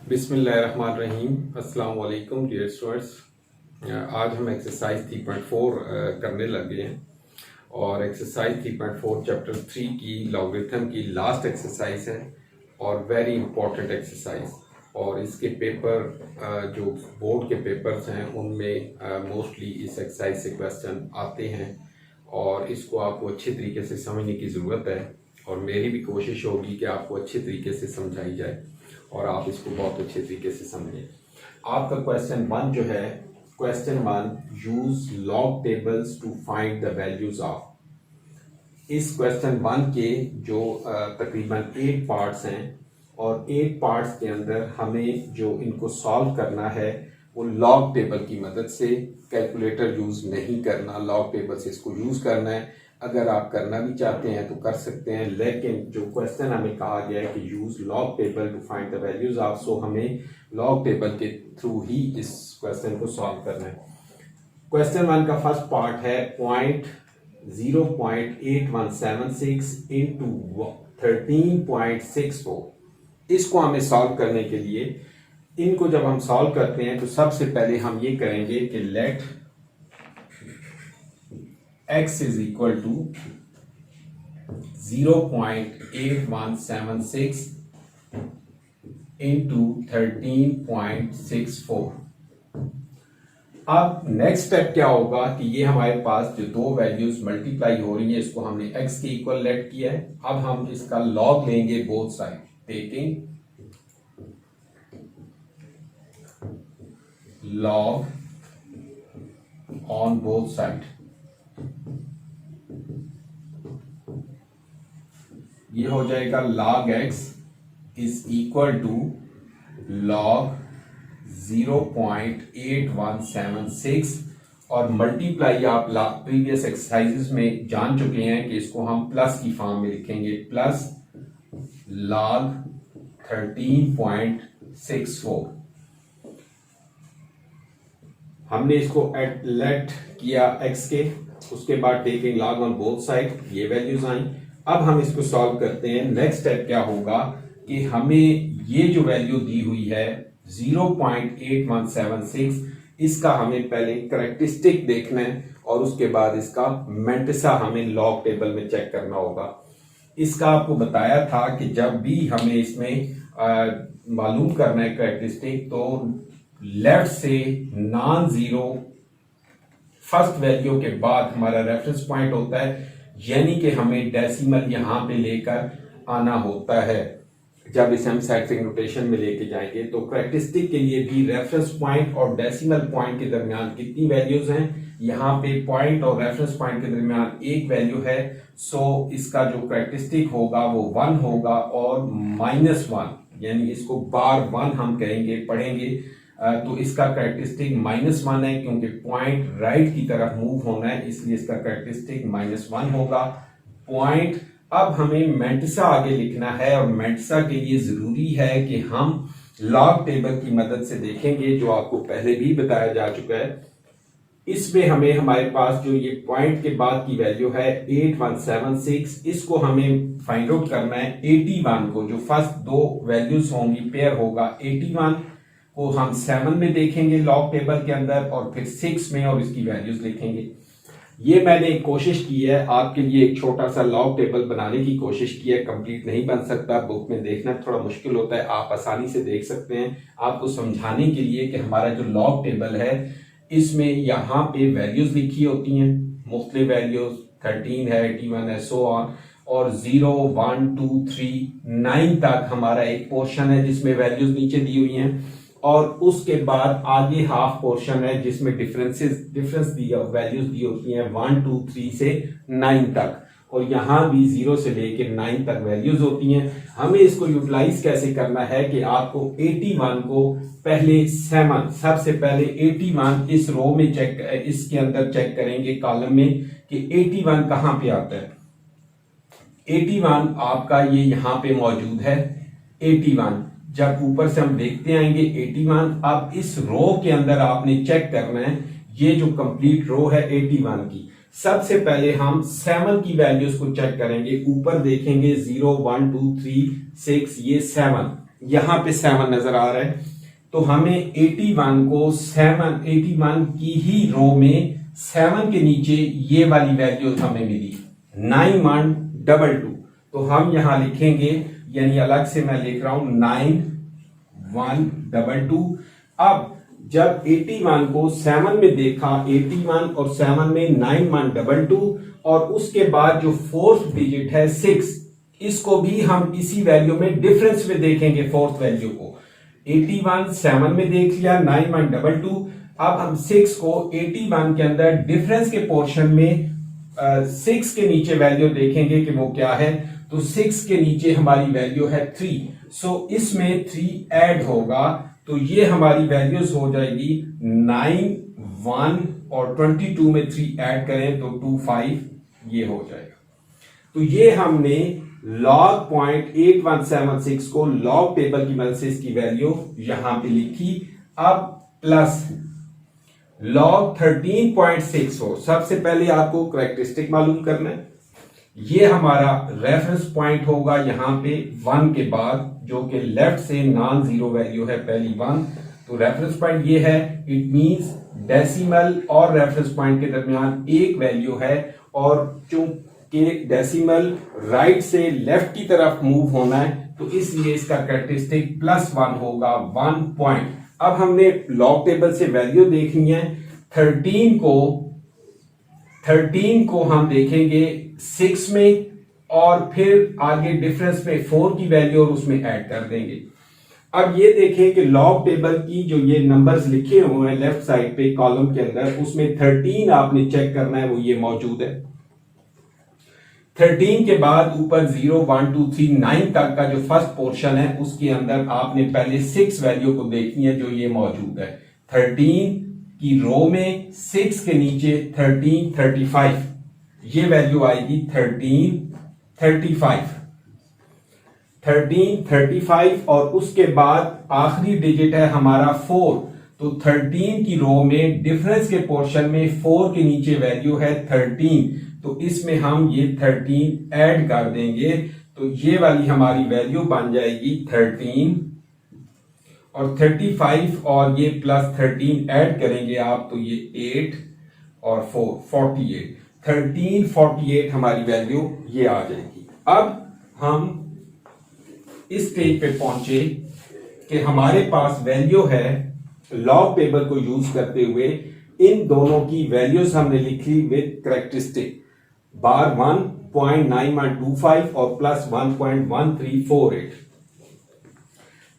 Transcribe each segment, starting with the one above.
बिस्मिल्लाहिर्रहमानिर्रहीम। अस्सलाम वालेकुम डियर स्टूडेंट्स। आज हम एक्सरसाइज 3.4 करने लगे हैं और एक्सरसाइज 3.4 चैप्टर 3 की लॉगरिथम की लास्ट एक्सरसाइज है और वेरी इंपॉर्टेंट एक्सरसाइज। और इसके पेपर जो बोर्ड के पेपर्स हैं उनमें मोस्टली इस एक्सरसाइज से क्वेश्चन आते हैं और इसको आपको अच्छे तरीके से समझने की ज़रूरत है और मेरी भी कोशिश होगी कि आपको अच्छे तरीके से समझाई जाए और आप इसको बहुत अच्छे तरीके से समझें। आपका क्वेश्चन 1 जो है, question 1, use log tables two find the values of. इस क्वेश्चन 1 के जो तकरीबन 8 पार्ट्स हैं और 8 पार्ट्स के अंदर हमें जो इनको सॉल्व करना है वो लॉग टेबल की मदद से, कैलकुलेटर यूज नहीं करना, लॉग टेबल से इसको यूज करना है। अगर आप करना भी चाहते हैं तो कर सकते हैं, लेकिन जो क्वेश्चन हमें कहा गया है कि use log table to find the values of, so हमें लॉग टेबल के थ्रू ही इस क्वेश्चन को सॉल्व करना है। क्वेश्चन 1 का फर्स्ट पार्ट है 0.8176 इंटू 13.64। इसको हमें सॉल्व करने के लिए इनको जब हम सॉल्व करते हैं तो सबसे पहले हम ये करेंगे कि let x is equal to 0.8176 into 13.64। अब नेक्स्ट स्टेप क्या होगा कि ये हमारे पास जो दो वैल्यूज मल्टीप्लाई हो रही है इसको हमने x के इक्वल लेट किया है। अब हम इसका लॉग लेंगे both side, taking log on both side। ये हो जाएगा log x is equal to log 0.8176 और मल्टीप्लाई आप प्रीवियस एक्सरसाइजेस में जान चुके हैं कि इसको हम प्लस की फॉर्म में लिखेंगे, प्लस log 13.64। हमने इसको लेट किया x के, उसके बाद taking log on both side, ये वैल्यूज आई। अब हम इसको सॉल्व करते हैं। नेक्स्ट स्टेप क्या होगा कि हमें ये जो वैल्यू दी हुई है 0.8176, इसका हमें पहले करैक्टरिस्टिक देखना है और उसके बाद इसका मेंटिसा हमें लॉग टेबल में चेक करना होगा। इसका आपको बताया था कि जब भी हमें इसमें मालूम करना है करैक्टरिस्टिक, तो लेफ्ट से नॉन जीरो फर्स्ट वैल्यू के बाद हमारा रेफरेंस पॉइंट होता है, यानी कि हमें डेसिमल यहां पे लेकर आना होता है। जब इसे हम साइक्लिक नोटेशन में लेके जाएंगे तो करैक्टरिस्टिक के लिए भी रेफरेंस पॉइंट और डेसिमल पॉइंट के दरमियान कितनी वैल्यूज हैं, यहाँ पे पॉइंट और रेफरेंस पॉइंट के दरमियान एक वैल्यू है। सो इसका जो करैक्टरिस्टिक होगा वो 1 होगा और -1, यानी इसको बार 1 हम कहेंगे, पढ़ेंगे तो इसका करैक्टरिस्टिक -1 है, क्योंकि पॉइंट राइट की तरफ मूव होना है, इसलिए इसका करैक्टरिस्टिक -1 होगा पॉइंट। अब हमें मेंटिसा आगे लिखना है और मेंटिसा के लिए जरूरी है कि हम लॉग टेबल की मदद से देखेंगे, जो आपको पहले भी बताया जा चुका है। इसमें हमें हमारे पास जो ये पॉइंट के बाद की वैल्यू है 8176, इसको हमें फाइंड आउट करना है 81 को, जो फर्स्ट दो वैल्यूज होंगी पेयर होगा 81 को हम 7 में देखेंगे लॉग टेबल के अंदर और फिर 6 में और इसकी वैल्यूज लिखेंगे। ये मैंने एक कोशिश की है आपके लिए, एक छोटा सा लॉग टेबल बनाने की कोशिश की है, कंप्लीट नहीं बन सकता, बुक में देखना थोड़ा मुश्किल होता है, आप आसानी से देख सकते हैं। आपको समझाने के लिए कि हमारा जो लॉग टेबल है इसमें यहाँ पे वैल्यूज लिखी होती हैं, मुख्तलिफ वैल्यूज 13 है, 81 है, सो ऑन, और 0, 1, 2, 3, 9 तक हमारा एक पोर्शन है जिसमें वैल्यूज नीचे दी हुई हैं और उसके बाद आगे हाफ पोर्शन है जिसमें डिफरेंस दी वैल्यूज दी होती हैं 1, 2, 3 से 9 तक, और यहां भी 0 से लेकर 9 तक वैल्यूज होती हैं। हमें इसको यूटिलाइज कैसे करना है कि आपको 81 को पहले 7, सबसे पहले 81 इस रो में चेक, इसके अंदर चेक करेंगे कॉलम में कि 81 कहां पे आता है। 81 आपका ये यहां पे मौजूद है 81, जब ऊपर से हम देखते आएंगे 81। अब इस रो के अंदर आपने चेक करना है, ये जो कंप्लीट रो है 81 की, सबसे पहले हम 7 की वैल्यूज को चेक करेंगे। ऊपर देखेंगे 0, 1, 2, 3, 6, ये 7, यहां पे 7 नजर आ रहा है, तो हमें 81 को 81 की ही रो में 7 के नीचे ये वाली वैल्यू हमें मिली 9122। तो हम यहां लिखेंगे, यानी अलग से मैं लिख रहा हूं 9122। अब जब 81 को 7 में देखा, 81 और 7 में 9122, और उसके बाद जो फोर्थ डिजिट है 6, इसको भी हम इसी वैल्यू में डिफरेंस में देखेंगे। फोर्थ वैल्यू को 81 7 में देख लिया 9122। अब हम 6 को 81 के अंदर डिफरेंस के पोर्शन में 6 के नीचे वैल्यू देखेंगे कि वो क्या है। तो 6 के नीचे हमारी वैल्यू है 3, सो इसमें 3 ऐड होगा, तो ये हमारी वैल्यूज हो जाएगी 9 1, और 22 में 3 ऐड करें तो 25 ये हो जाएगा। तो ये हमने लॉग 0.8176 को लॉग टेबल की मदद से इसकी वैल्यू यहां पे लिखी। अब प्लस लॉग 13.64, सबसे पहले आपको कैरेक्टरिस्टिक मालूम करना है। ये हमारा रेफरेंस पॉइंट होगा यहां पे 1 के बाद, जो कि लेफ्ट से नॉन जीरो वैल्यू है पहली 1, तो रेफरेंस पॉइंट ये है। इट मींस डेसिमल और रेफरेंस पॉइंट के दरमियान एक वैल्यू है, और चूंकि डेसिमल राइट से लेफ्ट की तरफ मूव होना है, तो इसलिए इसका कैरेक्टरिस्टिक +1 होगा 1 पॉइंट। अब हमने लॉग टेबल से वैल्यू देखनी है। 13 को हम देखेंगे 6 में, और फिर आगे डिफरेंस में 4 की वैल्यू और उसमें ऐड कर देंगे। अब ये देखें कि लॉग टेबल की जो ये नंबर्स लिखे हुए हैं लेफ्ट साइड पे कॉलम के अंदर, उसमें 13 आपने चेक करना है, वो ये मौजूद है। 13 के बाद ऊपर 0 1 2 3 9 तक का जो फर्स्ट पोर्शन है, उसके अंदर आपने पहले 6 वैल्यू को देखनी है जो ये मौजूद है। 13 की रो में 6 के नीचे 13 35, ये वैल्यू आएगी 13 35, और उसके बाद आखिरी डिजिट है हमारा 4। तो 13 की रो में डिफरेंस के पोर्शन में 4 के नीचे वैल्यू है 13, तो इसमें हम ये 13 ऐड कर देंगे, तो ये वाली हमारी वैल्यू बन जाएगी 13, और 35 और ये +13 ऐड करेंगे आप, तो ये 8 और 4 48, 1348 हमारी वैल्यू ये आ जाएगी। अब हम इस स्टेज पे पहुंचे कि हमारे पास वैल्यू है, लॉग टेबल को यूज करते हुए इन दोनों की वैल्यूज हमने लिखी विद कैरेक्टरिस्टिक, बार 1.9125 और +1.1348।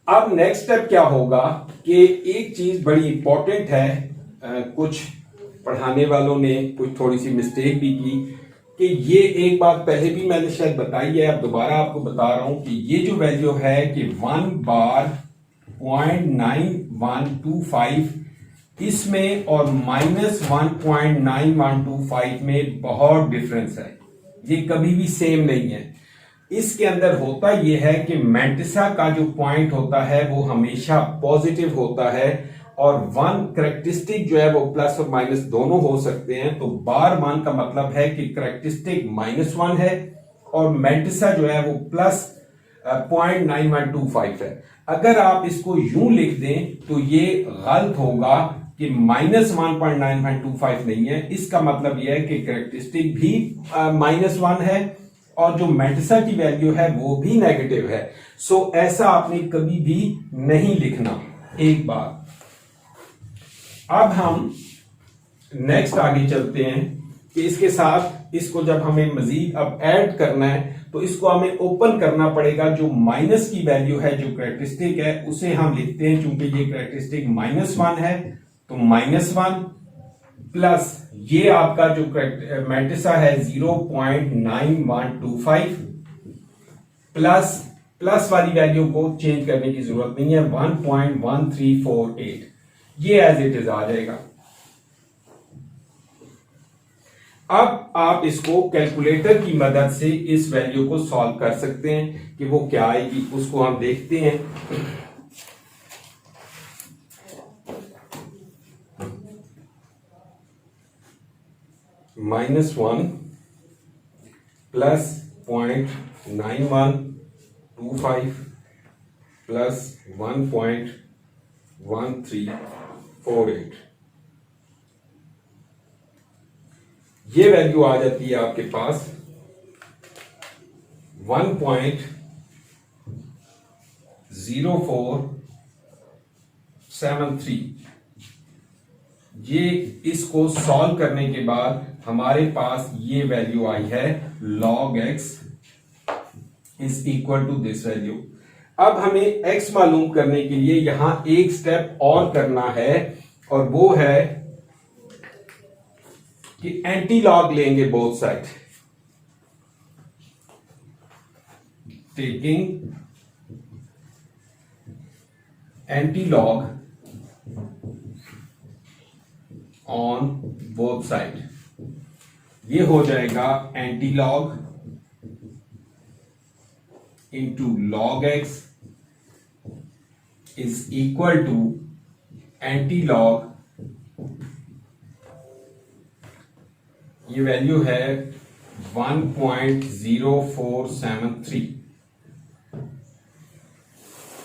अब नेक्स्ट स्टेप क्या होगा कि एक चीज बड़ी इंपॉर्टेंट है, कुछ पढ़ाने वालों ने कुछ थोड़ी सी मिस्टेक भी की, कि ये एक बात पहले भी मैंने शायद बताई है, अब दोबारा आपको बता रहा हूं कि ये जो वैल्यू है कि 1 बार 0.9125, इसमें और -1.9125 में बहुत डिफरेंस है, ये कभी भी सेम नहीं है। इसके अंदर होता यह है कि मैंटिसा का जो पॉइंट होता है वो हमेशा पॉजिटिव होता है, और 1 कैरेक्टरिस्टिक जो है वो प्लस और माइनस दोनों हो सकते हैं। तो बार 1 का मतलब है कि कैरेक्टरिस्टिक -1 है, और मैंटिसा जो है वो +0.9125 है। अगर आप इसको यूं लिख दें तो ये गलत होगा कि -1.9125 नहीं है, इसका मतलब यह है कि कैरेक्टरिस्टिक भी -1 है, और जो मैंटिसा की वैल्यू है वो भी नेगेटिव है। सो ऐसा आपने कभी भी नहीं लिखना। एक बात, अब हम नेक्स्ट आगे चलते हैं कि इसके साथ इसको जब हमें मजीद अब ऐड करना है, तो इसको हमें ओपन करना पड़ेगा। जो माइनस की वैल्यू है, जो कैरेक्टरिस्टिक है, उसे हम लिखते हैं, चूंकि ये कैरेक्टरिस्टिक -1 है, तो -1 प्लस ये आपका जो मैंटिसा है 0.9125, प्लस वाली वैल्यू को चेंज करने की जरूरत नहीं है, 1.1348, ये एज इट इज आ जाएगा। अब आप इसको कैलकुलेटर की मदद से इस वैल्यू को सॉल्व कर सकते हैं कि वो क्या आएगी, उसको हम देखते हैं। -1 +0.9125 प्लस 1.1348, ये वैल्यू आ जाती है आपके पास 1.0473। ये इसको सॉल्व करने के बाद हमारे पास ये वैल्यू आई है log x is equal to this value. अब हमें x मालूम करने के लिए यहां एक स्टेप और करना है, और वो है कि एंटी लॉग लेंगे both side, taking antilog on both side. ये हो जाएगा antilog into log X is equal to anti log, ये वैल्यू है 1.0473।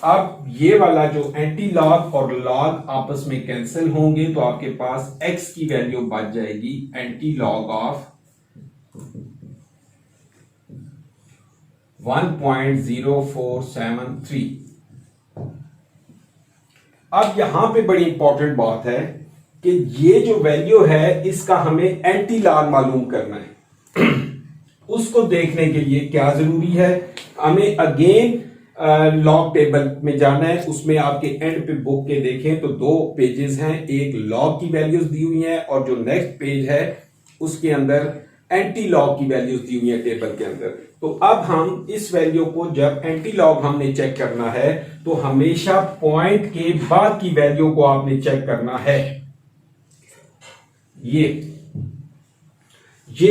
अब ये वाला जो एंटी लॉग और लॉग आपस में कैंसिल होंगे तो आपके पास x की वैल्यू बच जाएगी एंटी लॉग ऑफ 1.0473। अब यहां पे बड़ी इंपॉर्टेंट बात है कि ये जो वैल्यू है इसका हमें एंटी लॉग मालूम करना है। उसको देखने के लिए क्या जरूरी है, हमें अगेन लॉग टेबल में जाना है। उसमें आपके एंड पे बुक के देखें तो 2 पेजेस हैं, एक लॉग की वैल्यूज दी हुई हैं और जो नेक्स्ट पेज है उसके अंदर एंटी लॉग की वैल्यूज दी हुई है टेबल के अंदर। तो अब हम इस वैल्यू को जब एंटी लॉग हमने चेक करना है तो हमेशा पॉइंट के बाद की वैल्यू को आपने चेक करना है। ये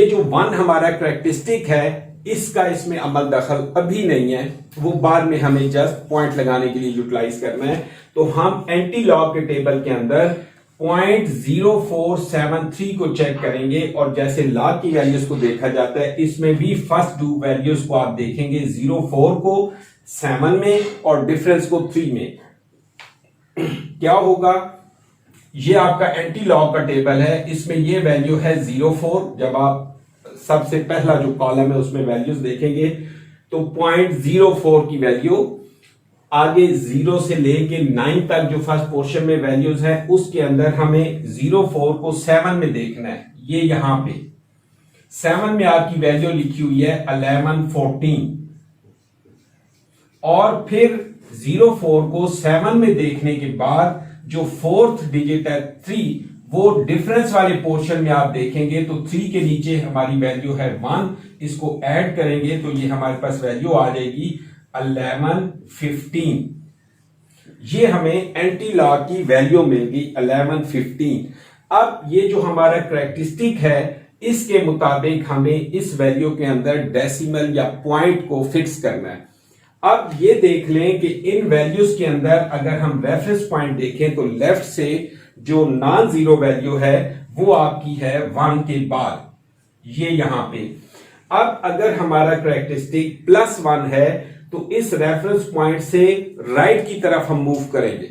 जो 1 हमारा कैरेक्टरिस्टिक है इसका इसमें अमल दखल अभी नहीं है, वो बाद में हमें जस्ट पॉइंट लगाने के लिए यूटिलाइज करना है। तो हम एंटी लॉग के टेबल के अंदर 0.0473 को चेक करेंगे, और जैसे लॉग की वैल्यूज को देखा जाता है इसमें भी फर्स्ट 2 वैल्यूज को आप देखेंगे, 04 को 7 में और डिफरेंस को 3 में। क्या होगा, ये आपका एंटी लॉग का टेबल है, इसमें ये वैल्यू है 04। जब आप सबसे पहला जो कॉलम है उसमें वैल्यूज देखेंगे तो 0.04 की वैल्यू, आगे 0 से लेके 9 तक जो फर्स्ट पोर्शन में वैल्यूज है उसके अंदर हमें 04 को 7 में देखना है। ये यहां पे 7 में आपकी वैल्यू लिखी हुई है 1114, और फिर 04 को 7 में देखने के बाद जो 4th डिजिट है 3, वो डिफरेंस वाले पोर्शन में आप देखेंगे तो 3 के नीचे हमारी वैल्यू है 1, इसको ऐड करेंगे तो ये हमारे पास वैल्यू आ जाएगी 1115। ये हमें एंटी लॉग की वैल्यू मिल गई 1115। अब ये जो हमारा कैरेक्टरिस्टिक है इसके मुताबिक हमें इस वैल्यू के अंदर डेसिमल या पॉइंट को फिक्स करना है। अब ये देख लें कि इन वैल्यूज के अंदर अगर हम रेफरेंस पॉइंट देखें तो लेफ्ट से जो नॉन जीरो वैल्यू है वो आपकी है 1 के बाद, ये यहां पे। अब अगर हमारा कैरेक्टरिस्टिक +1 है तो इस रेफरेंस पॉइंट से राइट की तरफ हम मूव करेंगे,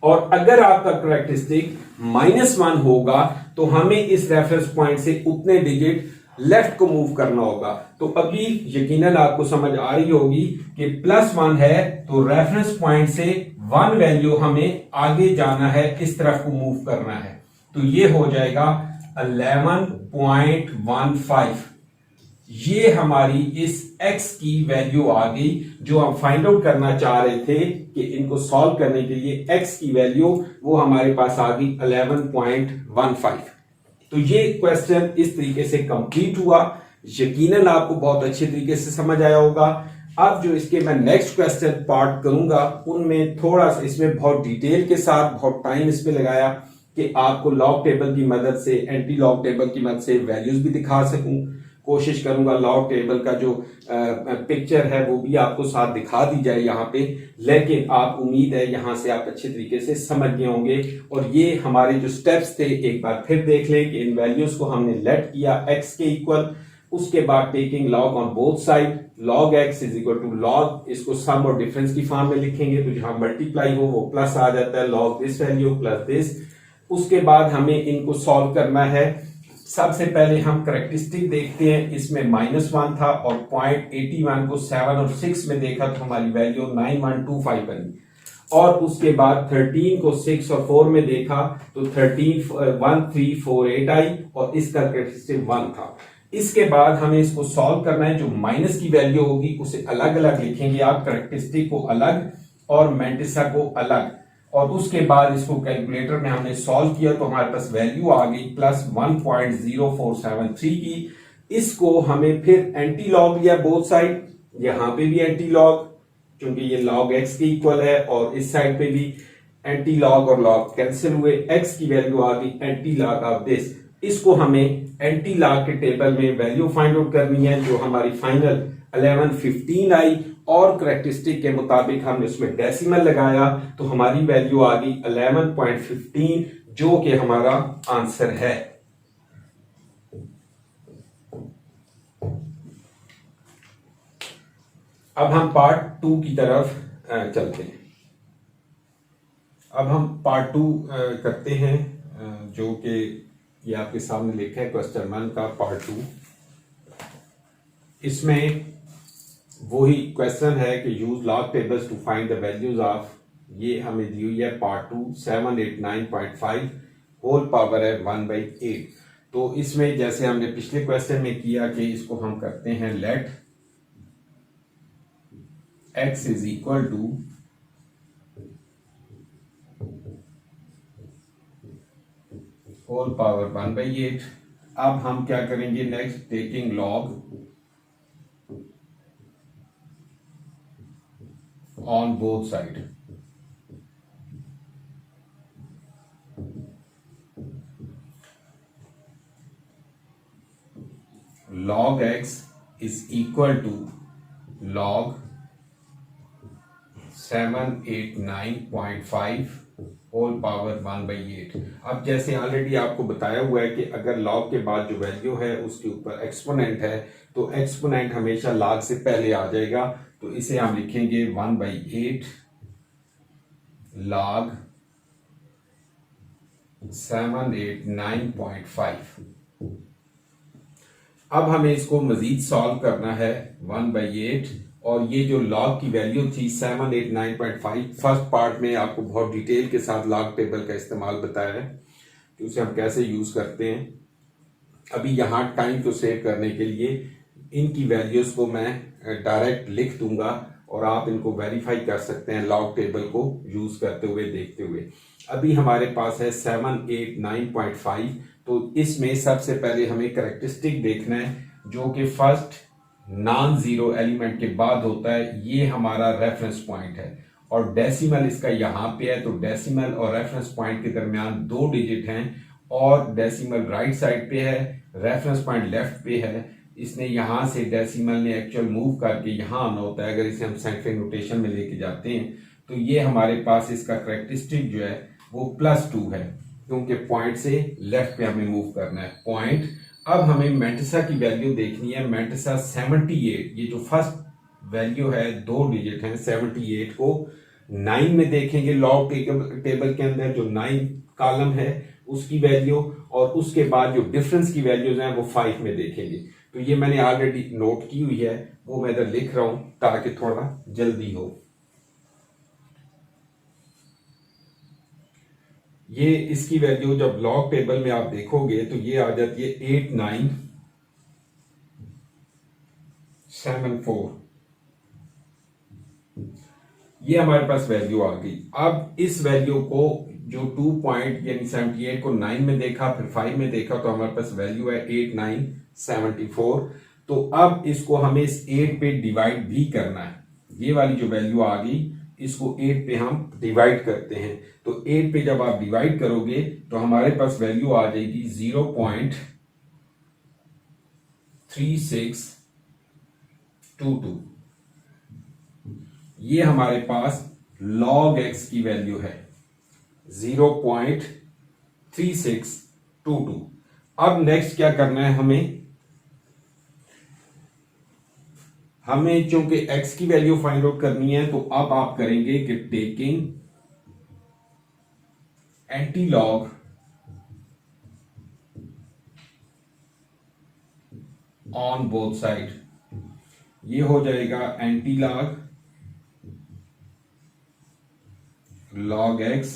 और अगर आपका कैरेक्टरिस्टिक -1 होगा तो हमें इस रेफरेंस पॉइंट से उतने डिजिट लेफ्ट को मूव करना होगा। तो अभी यकीनन आपको समझ आ रही होगी कि +1 है तो रेफरेंस पॉइंट से 1 वैल्यू हमें आगे जाना है, इस तरफ को मूव करना है। तो ये हो जाएगा 11.15। ये हमारी इस x की वैल्यू आ गई जो हम फाइंड आउट करना चाह रहे थे कि इनको सॉल्व करने के लिए x की वैल्यू वो हमारे पास आ गई 11.15। तो ये क्वेश्चन इस तरीके से कंप्लीट हुआ, यकीनन आपको बहुत अच्छे तरीके से समझ आया होगा। अब जो इसके मैं नेक्स्ट क्वेश्चन पार्ट करूंगा उनमें थोड़ा सा इसमें बहुत डिटेल के साथ बहुत टाइम इस पे लगाया कि आपको लॉग टेबल की मदद से, एंटी लॉग टेबल की मदद से वैल्यूज भी दिखा सकूं। कोशिश करूंगा लॉग टेबल का जो पिक्चर है वो भी आपको साथ दिखा दी जाए यहाँ पे, लेकिन आप उम्मीद है यहाँ से आप अच्छे तरीके से समझ गए होंगे। और ये हमारे जो स्टेप्स थे एक बार फिर देख लें कि इन वैल्यूज को हमने लेट किया x के इक्वल, उसके बाद taking log on both side, log x is equal to log, इसको सम और डिफरेंस की फॉर्म में लिखेंगे तो जहां मल्टीप्लाई हो वो प्लस आ जाता है, log this value plus this. उसके बाद हमें इनको सॉल्व करना है। सबसे पहले हम करेक्टरिस्टिक देखते हैं, इसमें -1 था और 0.81 को 7 और 6 में देखा तो हमारी वैल्यू 9125 बनी, और उसके बाद 13 को 6 और 4 में देखा तो 13 1348 आई और इसका करेक्टरिस्टिक 1 था। इसके बाद हमें इसको सॉल्व करना है, जो माइनस की वैल्यू होगी उसे अलग अलग लिखेंगे आप, करेक्टरिस्टिक को अलग और मैंटिसा को अलग, और उसके बाद इसको कैलकुलेटर में हमने सॉल्व किया तो हमारे पास वैल्यू आ गई प्लस 1.0473 की। इसको हमें फिर एंटी लॉग लिया बोथ साइड, यहां पे भी एंटी लॉग क्योंकि ये log x के इक्वल है, और इस साइड पे भी एंटी लॉग और log कैंसिल हुए, x की वैल्यू आ गई एंटी लॉग ऑफ दिस। इसको हमें एंटी लॉग के टेबल में वैल्यू फाइंड आउट करनी है, जो हमारी फाइनल 1115 आई, और करेक्टरिस्टिक के मुताबिक हमने उसमें डेसिमल लगाया तो हमारी वैल्यू आ गई 11.15, जो कि हमारा आंसर है। अब हम पार्ट 2 की तरफ चलते हैं। अब हम पार्ट 2 करते हैं, जो कि ये आपके सामने लिखा है क्वेश्चन 1 का पार्ट 2। इसमें वही क्वेश्चन है कि use log tables two find the values of, ये हमें दी हुई है पार्ट 2 789.5 होल पावर है 1/8। तो इसमें जैसे हमने पिछले क्वेश्चन में किया कि इसको हम करते हैं let x is equal to whole power 1/8। अब हम क्या करेंगे next, taking log on both side. log x is equal to log 789.5 whole power 1/8। अब जैसे ऑलरेडी आपको बताया हुआ है कि अगर log के बाद जो वैल्यू है उसके ऊपर एक्सपोनेंट है तो एक्सपोनेंट हमेशा log से पहले आ जाएगा, तो इसे हम लिखेंगे 1/8 log 789.5। अब हमें इसको मजीद सॉल्व करना है 1/8, और ये जो log की वैल्यू थी 789.5, फर्स्ट पार्ट में आपको बहुत डिटेल के साथ log टेबल का इस्तेमाल बताया है कि उसे हम कैसे यूज करते हैं। अभी यहाँ टाइम को सेव करने के लिए इनकी वैल्यूज को मैं डायरेक्ट लिख दूंगा और आप इनको वेरीफाई कर सकते हैं log टेबल को यूज करते हुए देखते हुए। अभी हमारे पास है 789.5, तो इसमें सबसे पहले हमें करेक्टरिस्टिक देखना है, जो कि फर्स्ट नॉन जीरो एलिमेंट के बाद होता है। ये हमारा रेफरेंस पॉइंट है और डेसिमल इसका यहां पे है, तो डेसिमल और रेफरेंस पॉइंट के दरमियान 2 डिजिट हैं, और डेसिमल राइट साइड पे है, रेफरेंस पॉइंट लेफ्ट पे है। इसने यहां से डेसिमल ने एक्चुअल मूव करके यहां आना होता है। अगर इसे हम साइंटिफिक नोटेशन में लेके जाते हैं तो ये हमारे पास इसका करेक्टरिस्टिक जो है वो +2 है, क्योंकि पॉइंट से लेफ्ट पे हमें मूव करना है पॉइंट। अब हमें मैंटिसा की वैल्यू देखनी है। मैंटिसा 78, ये जो फर्स्ट वैल्यू है 2 डिजिट है, 78 को 9 में देखेंगे लॉग टेबल के अंदर, जो 9 कॉलम है उसकी वैल्यू, और उसके बाद जो डिफरेंस की वैल्यूज हैं वो 5 में देखेंगे। तो ये मैंने ऑलरेडी नोट की हुई है, वो मैं इधर लिख रहा हूं ताकि थोड़ा जल्दी हो। ये इसकी वैल्यू जब लॉग टेबल में आप देखोगे तो ये आ जाती है 8974। ये हमारे पास वैल्यू आ गई। अब इस वैल्यू को जो 2 पॉइंट यानी 78 को 9 में देखा फिर 5 में देखा तो हमारे पास वैल्यू है 8974। तो अब इसको हमें इस 8 पे डिवाइड भी करना है। ये वाली जो वैल्यू आ गई इसको 8 पे हम डिवाइड करते हैं, तो 8 पे जब आप डिवाइड करोगे तो हमारे पास वैल्यू आ जाएगी 0.3622। ये हमारे पास log x की वैल्यू है 0.3622। अब नेक्स्ट क्या करना है हमें, हमें चूंकि x की वैल्यू फाइंड आउट करनी है, तो अब आप करेंगे कि taking antilog on both side, ये हो जाएगा antilog log x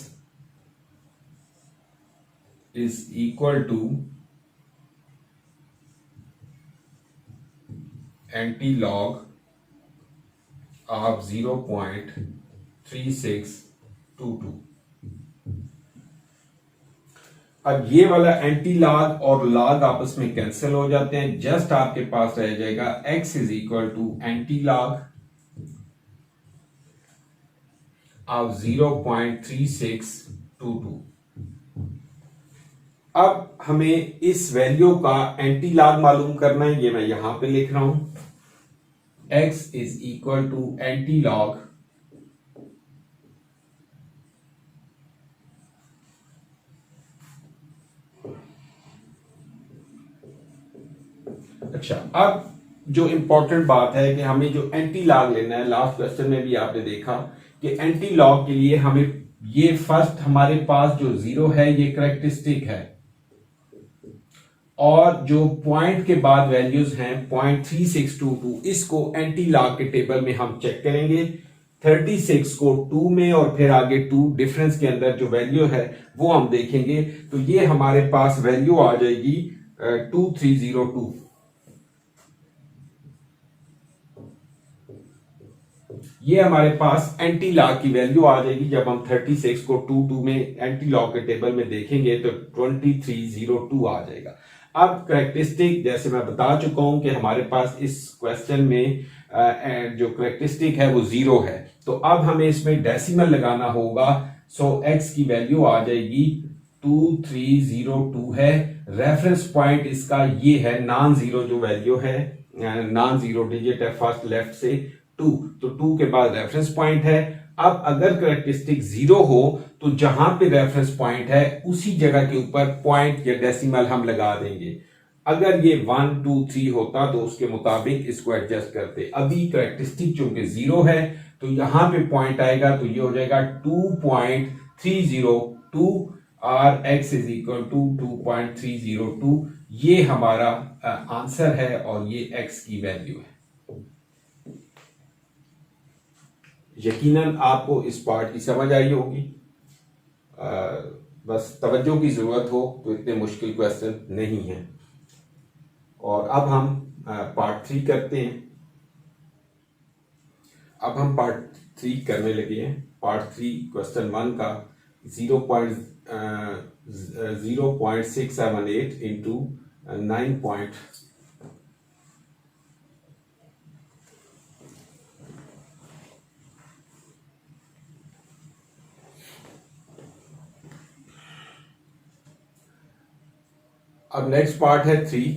is equal to anti log of 0.3622। अब ये वाला एंटी लॉग और लॉग आपस में कैंसिल हो जाते हैं, जस्ट आपके पास रह जाएगा x is equal to anti log of 0.3622। अब हमें इस वैल्यू का एंटी लॉग मालूम करना है, ये मैं यहां पे लिख रहा हूं, x is equal to anti log अच्छा। अब जो इंपॉर्टेंट बात है कि हमें जो एंटी लॉग लेना है, लास्ट क्वेश्चन में भी आपने देखा कि एंटी लॉग के लिए हमें ये फर्स्ट हमारे पास जो 0 है ये करेक्टरिस्टिक है, और जो पॉइंट के बाद वैल्यूज हैं 0.3622, इसको एंटी लॉग के टेबल में हम चेक करेंगे। 36 को 2 में और फिर आगे 2 डिफरेंस के अंदर जो वैल्यू है वो हम देखेंगे, तो ये हमारे पास वैल्यू आ जाएगी 2302। ये हमारे पास एंटी लॉग की वैल्यू आ जाएगी। जब हम 36 को 2 में एंटी लॉग के टेबल में देखेंगे तो 2302 आ जाएगा। अब करेक्टरिस्टिक जैसे मैं बता चुका हूं कि हमारे पास इस क्वेश्चन में जो करेक्टरिस्टिक है वो 0 है, तो अब हमें इसमें डेसिमल लगाना होगा। सो x की वैल्यू आ जाएगी 2302 है। रेफरेंस पॉइंट इसका ये है, नॉन जीरो जो वैल्यू है, नॉन जीरो डिजिट है फर्स्ट लेफ्ट से 2, तो 2 के बाद रेफरेंस पॉइंट है। अब अगर करेक्टरिस्टिक 0 हो तो जहां पे रेफरेंस पॉइंट है उसी जगह के ऊपर पॉइंट या डेसिमल हम लगा देंगे। अगर ये 1 2 3 होता तो उसके मुताबिक इसको एडजस्ट करते। अभी करेक्टरिस्टिक चूंकि 0 है तो यहां पे पॉइंट आएगा, तो ये हो जाएगा 2.302 और x इज इक्वल टू 2.302। ये हमारा आंसर है और ये x की वैल्यू है। यकीनन आपको इस पार्ट की समझ आई होगी। बस तवज्जो की जरूरत हो तो इतने मुश्किल क्वेश्चन नहीं है। और अब हम पार्ट 3 करते हैं। अब हम पार्ट 3 करने लगे हैं। पार्ट 3 क्वेश्चन 1 का 0.678 इंटू 9. अब नेक्स्ट पार्ट है 3,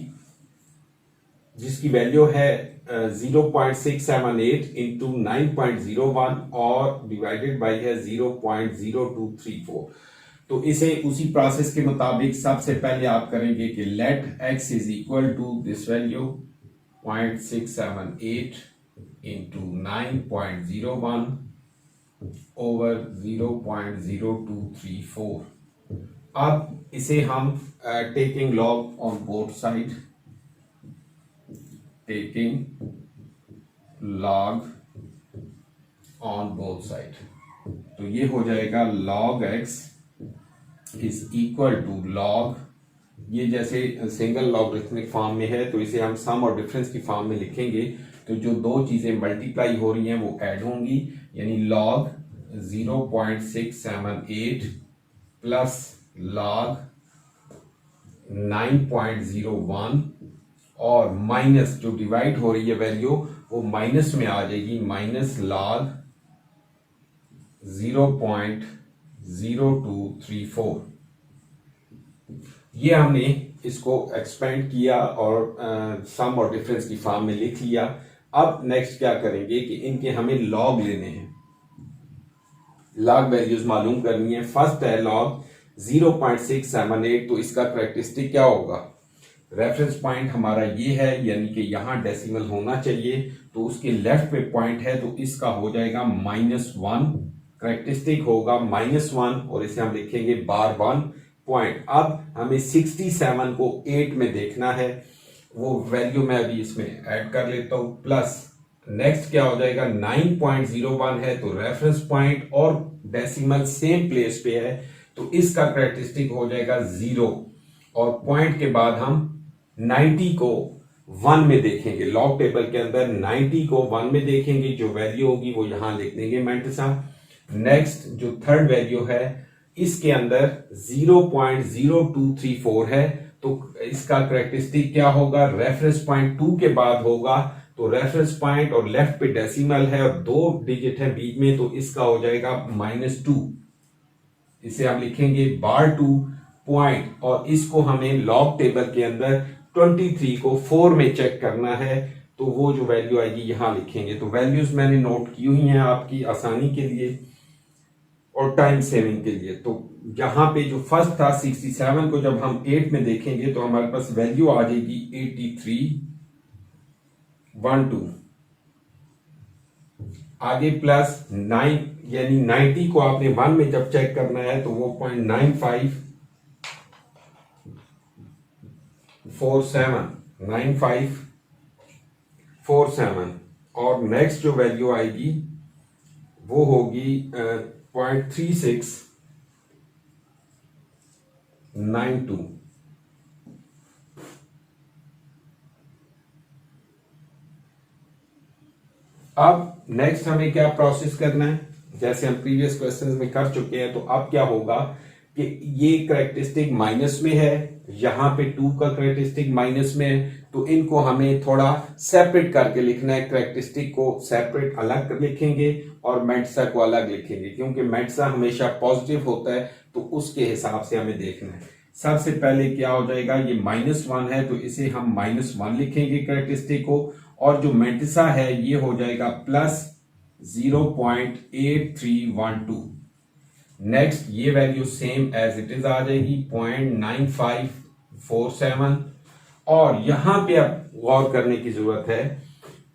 जिसकी वैल्यू है 0.678 इंटू 9.01 और डिवाइडेड बाई है 0.0234। तो इसे उसी प्रोसेस के मुताबिक सबसे पहले आप करेंगे कि let x is equal to this value 0.678 into 9.01 over 0.0234। अब इसे हम taking log on both side, taking log on both side, तो ये हो जाएगा log x is equal to log, ये जैसे सिंगल लॉगरिथमिक फॉर्म में है तो इसे हम सम और डिफरेंस की फॉर्म में लिखेंगे, तो जो दो चीजें मल्टीप्लाई हो रही हैं वो ऐड होंगी, यानी log 0.678 प्लस log 9.01 और माइनस जो डिवाइड हो रही है वैल्यू वो माइनस में आ जाएगी, माइनस log 0.0234। ये हमने इसको एक्सपेंड किया और सम और डिफरेंस की फॉर्म में लिख लिया। अब नेक्स्ट क्या करेंगे कि इनके हमें लॉग लेने हैं, लॉग वैल्यूज मालूम करनी है। फर्स्ट है log 0.678, तो इसका करेक्टरिस्टिक क्या होगा, रेफरेंस पॉइंट हमारा ये है, यानी कि यहाँ डेसिमल होना चाहिए, तो उसके लेफ्ट पे पॉइंट है, तो इसका हो जाएगा -1, करेक्टरिस्टिक होगा -1 और इसे हम लिखेंगे bar1 पॉइंट। अब हमें 67 को 8 में देखना है, वो वैल्यू मैं अभी इसमें ऐड कर लेता हूं, प्लस नेक्स्ट क्या हो जाएगा 9.01 है, तो रेफरेंस पॉइंट और डेसिमल सेम प्लेस पे है, तो इसका करेक्टरिस्टिक हो जाएगा 0 और पॉइंट के बाद हम 90 को 1 में देखेंगे। लॉग टेबल के अंदर 90 को 1 में देखेंगे, जो वैल्यू होगी वो यहां लिख देंगे मेंटिसा। नेक्स्ट जो थर्ड वैल्यू है इसके अंदर 0.0234 है, तो इसका करेक्टरिस्टिक क्या होगा, रेफरेंस पॉइंट 2 के बाद होगा, तो रेफरेंस पॉइंट और लेफ्ट पे डेसिमल है और 2 डिजिट है बीच में, तो इसका हो जाएगा -2। इसे हम लिखेंगे bar2 पॉइंट और इसको हमें लॉग टेबल के अंदर 23 को 4 में चेक करना है, तो वो जो वैल्यू आएगी यहां लिखेंगे। तो वैल्यूज मैंने नोट की हुई हैं आपकी आसानी के लिए और टाइम सेविंग के लिए। तो यहां पे जो फर्स्ट था 67 को जब हम 8 में देखेंगे तो हमारे पास वैल्यू आ जाएगी 8312, आगे प्लस 9 यानी 90 को आपने 1 में जब चेक करना है तो वो 9547 और नेक्स्ट जो वैल्यू आएगी वो होगी 0.3692। अब नेक्स्ट हमें क्या प्रोसेस करना है, जैसे हम प्रीवियस क्वेश्चंस में कर चुके हैं, तो अब क्या होगा कि ये करेक्टरिस्टिक माइनस में है, यहां पे 2 का करेक्टरिस्टिक माइनस में है, तो इनको हमें थोड़ा सेपरेट करके लिखना है। करेक्टरिस्टिक को सेपरेट अलग लिखेंगे और मेंटिसा को अलग लिखेंगे, क्योंकि मेंटिसा हमेशा पॉजिटिव होता है, तो उसके हिसाब से हमें देखना है। सबसे पहले क्या हो जाएगा, ये -1 है तो इसे हम -1 लिखेंगे करेक्टरिस्टिक को, और जो मेंटिसा है ये हो जाएगा +0.8312। नेक्स्ट ये value same as it is आ जाएगी 0.9547, और यहां पे अब गौर करने की जरूरत है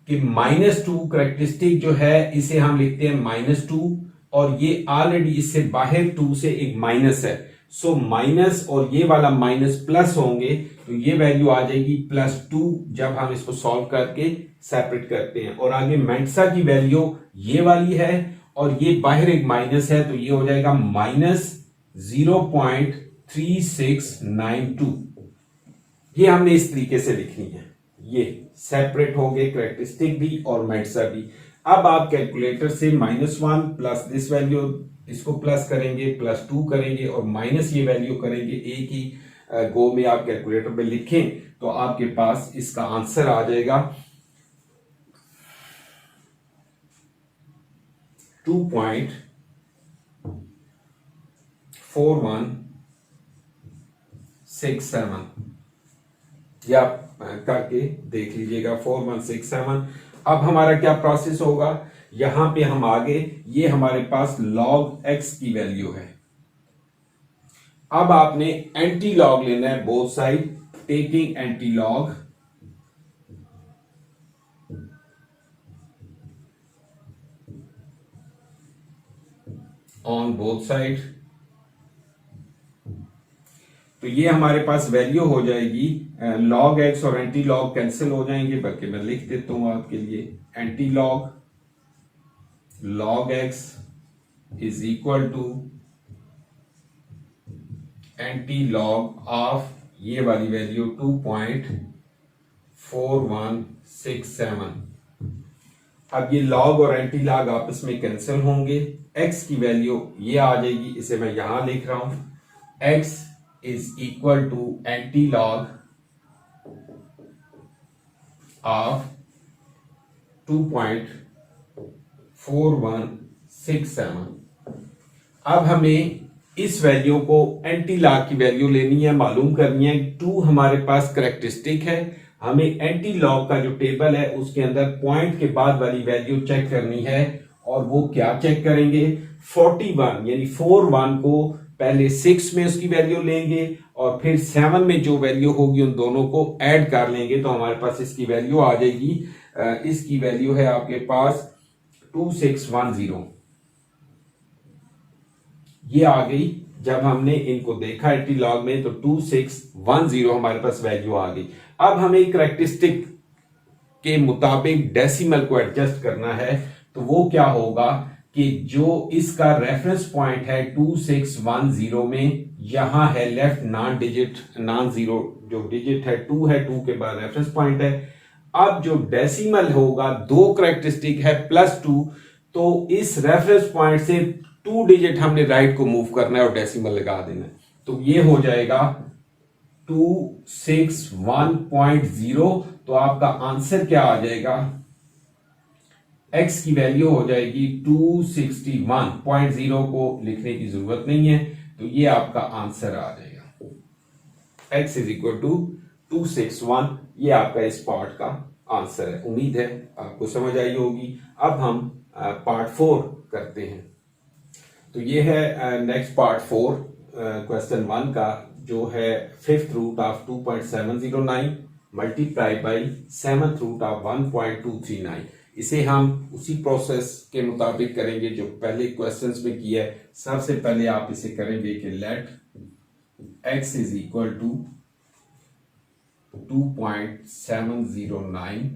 कि -2 करेक्टरिस्टिक जो है इसे हम लिखते हैं -2, और ये ऑलरेडी इससे बाहर 2 से एक माइनस है, सो माइनस और ये वाला माइनस प्लस होंगे, तो ये वैल्यू आ जाएगी +2 जब हम इसको सॉल्व करके सेपरेट करते हैं। और आगे मेंटिसा की वैल्यू ये वाली है और ये बाहर एक माइनस है, तो ये हो जाएगा -0.3692। ये हमने इस तरीके से लिखनी है, ये सेपरेट हो गए करेक्टरिस्टिक भी और मेंटिसा भी। अब आप कैलकुलेटर से -1 प्लस दिस वैल्यू, इसको प्लस करेंगे, +2 करेंगे और माइनस ये वैल्यू करेंगे, एक ही गो में आप कैलकुलेटर पे लिखें तो आपके पास इसका आंसर आ जाएगा 2.4167। या करके देख लीजिएगा 4167। अब हमारा क्या प्रोसेस होगा, यहां पे हम आगे, ये हमारे पास log x की वैल्यू है। अब आपने एंटी लॉग लेना है both side, taking antilog on both side, तो ये हमारे पास वैल्यू हो जाएगी log x और एंटी लॉग कैंसिल हो जाएंगे, बल्कि मैं लिख देता हूं आपके लिए, antilog log x is equal to anti log of ये वाली वैल्यू 2.4167। अब ये लॉग और एंटी लॉग आपस में कैंसिल होंगे, x की वैल्यू ये आ जाएगी, इसे मैं यहां लिख रहा हूं, x is equal to anti log of 2.4167। अब हमें इस वैल्यू को एंटी लॉग की वैल्यू लेनी है, मालूम करनी है। 2 हमारे पास करेक्टरिस्टिक है, हमें एंटी लॉग का जो टेबल है उसके अंदर पॉइंट के बाद वाली वैल्यू चेक करनी है, और वो क्या चेक करेंगे, 41 यानी 41 को पहले 6 में उसकी वैल्यू लेंगे और फिर 7 में जो वैल्यू होगी उन दोनों को ऐड कर लेंगे तो हमारे पास इसकी वैल्यू आ जाएगी। इसकी वैल्यू है आपके पास 2610। ये आ गई। जब हमने इनको देखा एंटीलॉग में तो 2610 हमारे पास वैल्यू आ गई। अब हमें करैक्टरिस्टिक के मुताबिक डेसिमल को एडजस्ट करना है तो वो क्या होगा कि जो इसका रेफरेंस पॉइंट है 2610 में, यहां है लेफ्ट नॉन जीरो जो डिजिट है 2 है, 2 के बाद रेफरेंस पॉइंट है। अब जो डेसिमल होगा, दो करैक्टरिस्टिक है +2, तो इस रेफरेंस पॉइंट से 2 डिजिट हमने राइट को मूव करना है और डेसिमल लगा देना है। तो ये हो जाएगा 261.0। तो आपका आंसर क्या आ जाएगा, x की वैल्यू हो जाएगी 261.0 को लिखने की जरूरत नहीं है, तो ये आपका आंसर आ जाएगा x इज इक्वल टू 261। ये आपका इस पार्ट का आंसर है। उम्मीद है आपको समझ आई होगी। अब हम पार्ट 4 करते हैं। तो ये है नेक्स्ट पार्ट 4 क्वेश्चन 1 का, जो है 5th root of 2.709 multiply by 7th root of 1.239। इसे हम उसी प्रोसेस के मुताबिक करेंगे जो पहले क्वेश्चंस में किया है। सबसे पहले आप इसे करेंगे कि let x is equal to 2.709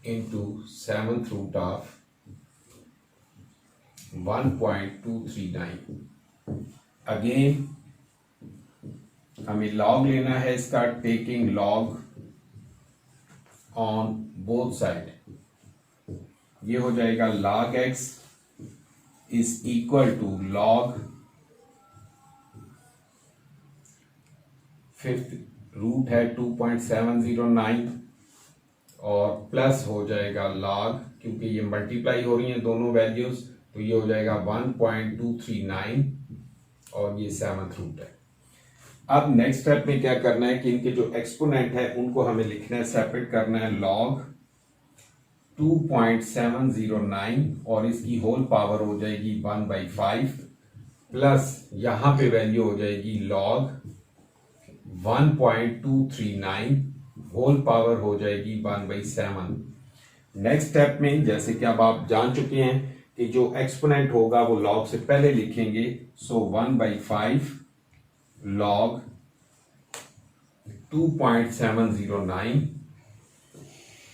into 7th root of 1.239। Again हमें लॉग लेना है इसका, taking log on both side. ये हो जाएगा log x is equal to log 5th root है 2.709 और प्लस हो जाएगा log, क्योंकि ये मल्टीप्लाई हो रही हैं दोनों वैल्यूज, तो ये हो जाएगा 1.239 और ये 7th रूट है। अब नेक्स्ट स्टेप में क्या करना है कि इनके जो एक्सपोनेंट है उनको हमें लिखना है, सेपरेट करना है log 2.709 और इसकी होल पावर हो जाएगी 1/5 प्लस यहां पे वैल्यू हो जाएगी log 1.239 होल पावर हो जाएगी 1/7। नेक्स्ट स्टेप में जैसे कि अब आप जान चुके हैं कि जो एक्सपोनेंट होगा वो log से पहले लिखेंगे, सो 1/5 log 2.709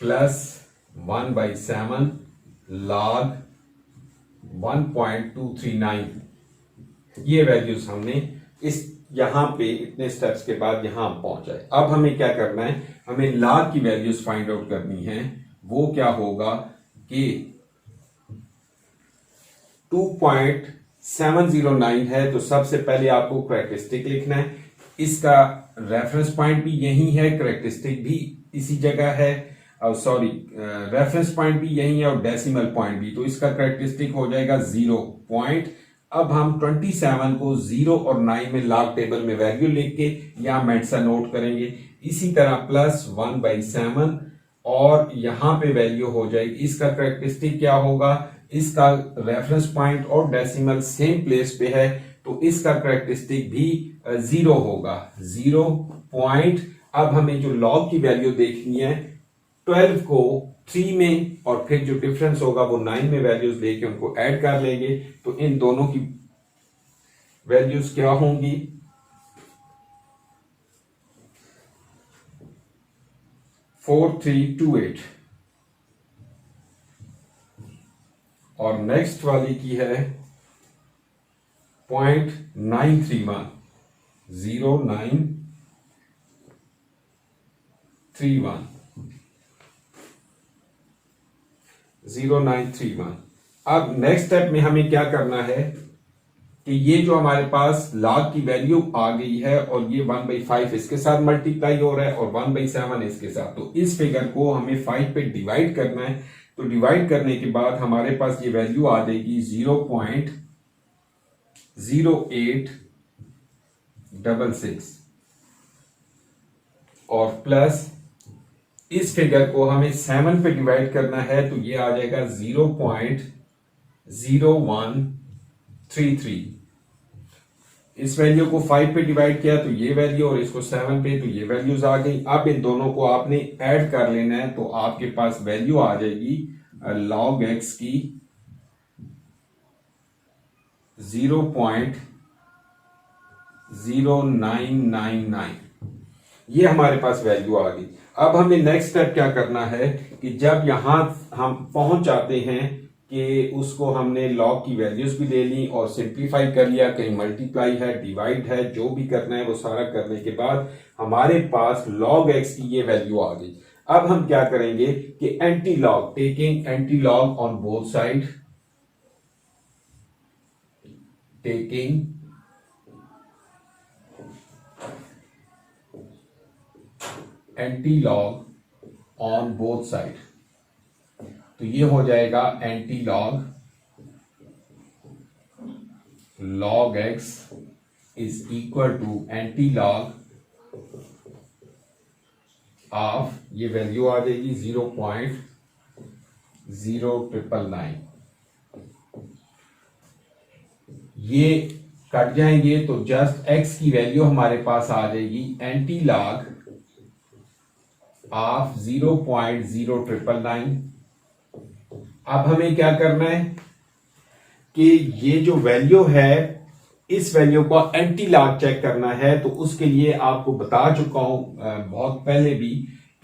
प्लस 1/7 log 1.239। ये वैल्यूज हमने इस यहां पे इतने स्टेप्स के बाद यहां पहुंचाए। अब हमें क्या करना है, हमें log की वैल्यूज फाइंड आउट करनी है। वो क्या होगा कि 2.709 है तो सबसे पहले आपको करैक्टरिस्टिक लिखना है। इसका रेफरेंस पॉइंट भी यही है, करैक्टरिस्टिक भी इसी जगह है, सॉरी रेफरेंस पॉइंट भी यही है और डेसिमल पॉइंट भी। तो इसका करैक्टरिस्टिक हो जाएगा 0 पॉइंट। अब हम 27 को 0 और 9 में लॉग टेबल में वैल्यू लिख के यहां मेंसा नोट करेंगे। इसी तरह प्लस 1/7 और यहां पे वैल्यू हो जाएगी। इसका करैक्टरिस्टिक क्या होगा, इसका रेफरेंस पॉइंट और डेसिमल सेम प्लेस पे है तो इसका करैक्टरिस्टिक भी 0 होगा, 0 पॉइंट। अब हमें जो लॉग की वैल्यू देखनी है, 12 को 3 में और फिर जो डिफरेंस होगा वो 9 में वैल्यूज लेके उनको ऐड कर लेंगे। तो इन दोनों की वैल्यूज क्या होंगी, 4328 और नेक्स्ट वाली की है 0.931 0931। अब नेक्स्ट स्टेप में हमें क्या करना है कि ये जो हमारे पास log की वैल्यू आ गई है और ये 1/5 इसके साथ मल्टीप्लाई हो रहा है और 1/7 इसके साथ, तो इस फिगर को हमें 5 पे डिवाइड करना है। तो डिवाइड करने के बाद हमारे पास ये वैल्यू आ जाएगी 0.0866 और प्लस इस फिगर को हमें 7 पे डिवाइड करना है तो ये आ जाएगा 0.0133 इस वैल्यू को 5 पे डिवाइड किया तो ये वैल्यू, और इसको 7 पे तो ये वैल्यूज आ गई। अब इन दोनों को आपने ऐड कर लेना है, तो आपके पास वैल्यू आ जाएगी log x की 0.0999। ये हमारे पास वैल्यू आ गई। अब हमें नेक्स्ट स्टेप क्या करना है कि जब यहां हम पहुंच जाते हैं कि उसको हमने लॉग की वैल्यूज भी ले ली और सिंप्लीफाई कर लिया, कहीं मल्टीप्लाई है, डिवाइड है, जो भी करना है वो सारा करने के बाद हमारे पास log x की ये वैल्यू आ गई। अब हम क्या करेंगे कि antilog, taking antilog on both side, taking antilog on both side, तो ये हो जाएगा antilog log x is equal to anti log of, ये वैल्यू आ जाएगी 0.0999। ये कट जाएंगे तो जस्ट x की वैल्यू हमारे पास आ जाएगी एंटी लॉग ऑफ 0.0999। अब हमें क्या करना है कि ये जो वैल्यू है, इस वैल्यू को एंटी लॉग चेक करना है। तो उसके लिए आपको बता चुका हूं बहुत पहले भी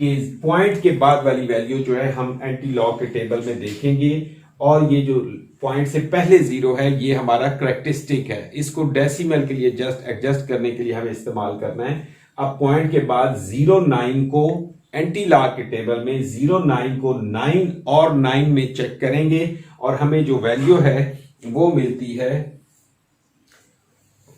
कि पॉइंट के बाद वाली वैल्यू जो है हम एंटी लॉग के टेबल में देखेंगे, और ये जो पॉइंट से पहले जीरो है ये हमारा करेक्टरिस्टिक है। इसको डेसिमल के लिए जस्ट एडजस्ट करने के लिए हमें इस्तेमाल करना है। अब पॉइंट के बाद 09 को एंटी लॉग के टेबल में 09 को 9 और 9 में चेक करेंगे, और हमें जो वैल्यू है वो मिलती है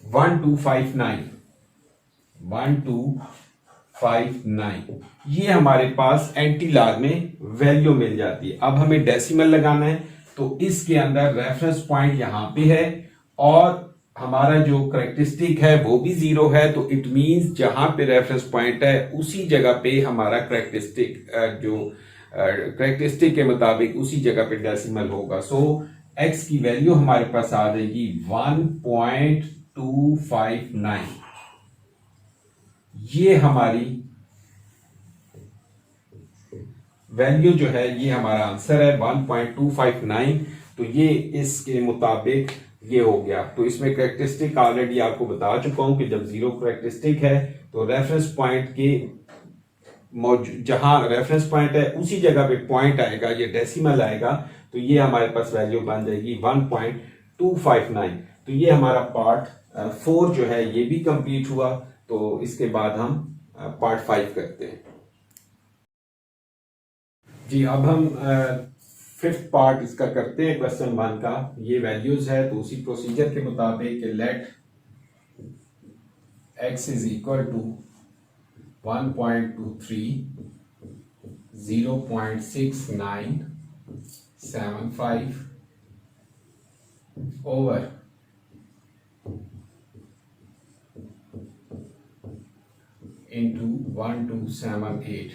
1259। ये हमारे पास एंटी लॉग में वैल्यू मिल जाती है। अब हमें डेसिमल लगाना है, तो इसके अंदर रेफरेंस पॉइंट यहां पे है और हमारा जो करेक्टरिस्टिक है वो भी 0 है। तो इट मींस जहां पे रेफरेंस पॉइंट है उसी जगह पे हमारा करेक्टरिस्टिक जो करेक्टरिस्टिक के मुताबिक उसी जगह पे डेसिमल होगा। सो x की वैल्यू हमारे पास आ जाएगी 1.259। ये हमारी वैल्यू जो है, ये हमारा आंसर है 1.259। तो ये इसके मुताबिक ये हो गया। तो इसमें करेक्टरिस्टिक ऑलरेडी आपको बता चुका हूं कि जब 0 करेक्टरिस्टिक है तो रेफरेंस पॉइंट के जहां रेफरेंस पॉइंट है उसी जगह पे पॉइंट आएगा, ये डेसिमल आएगा, तो ये हमारे पास वैल्यू बन जाएगी 1.259। तो ये हमारा पार्ट 4 जो है ये भी कंप्लीट हुआ। तो इसके बाद हम पार्ट 5 करते हैं जी। अब हम फिफ्थ पार्ट इसका करते हैं क्वेश्चन 1 का। ये वैल्यूज है, तो उसी प्रोसीजर के मुताबिक let x is equal to 1.23, 0.6975 over into 1278,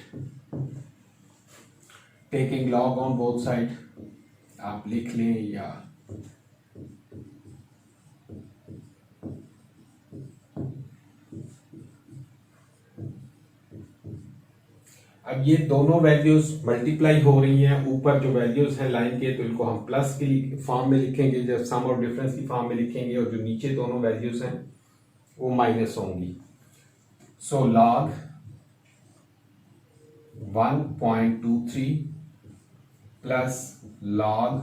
taking log on both side, आप लिख लें या अब ये दोनों वैल्यूज मल्टीप्लाई हो रही हैं। ऊपर जो वैल्यूज हैं लाइन के, तो इनको हम प्लस की फॉर्म में लिखेंगे जब सम और डिफरेंस की फॉर्म में लिखेंगे, और जो नीचे दोनों वैल्यूज हैं वो माइनस होंगी। So log 1.23 plus log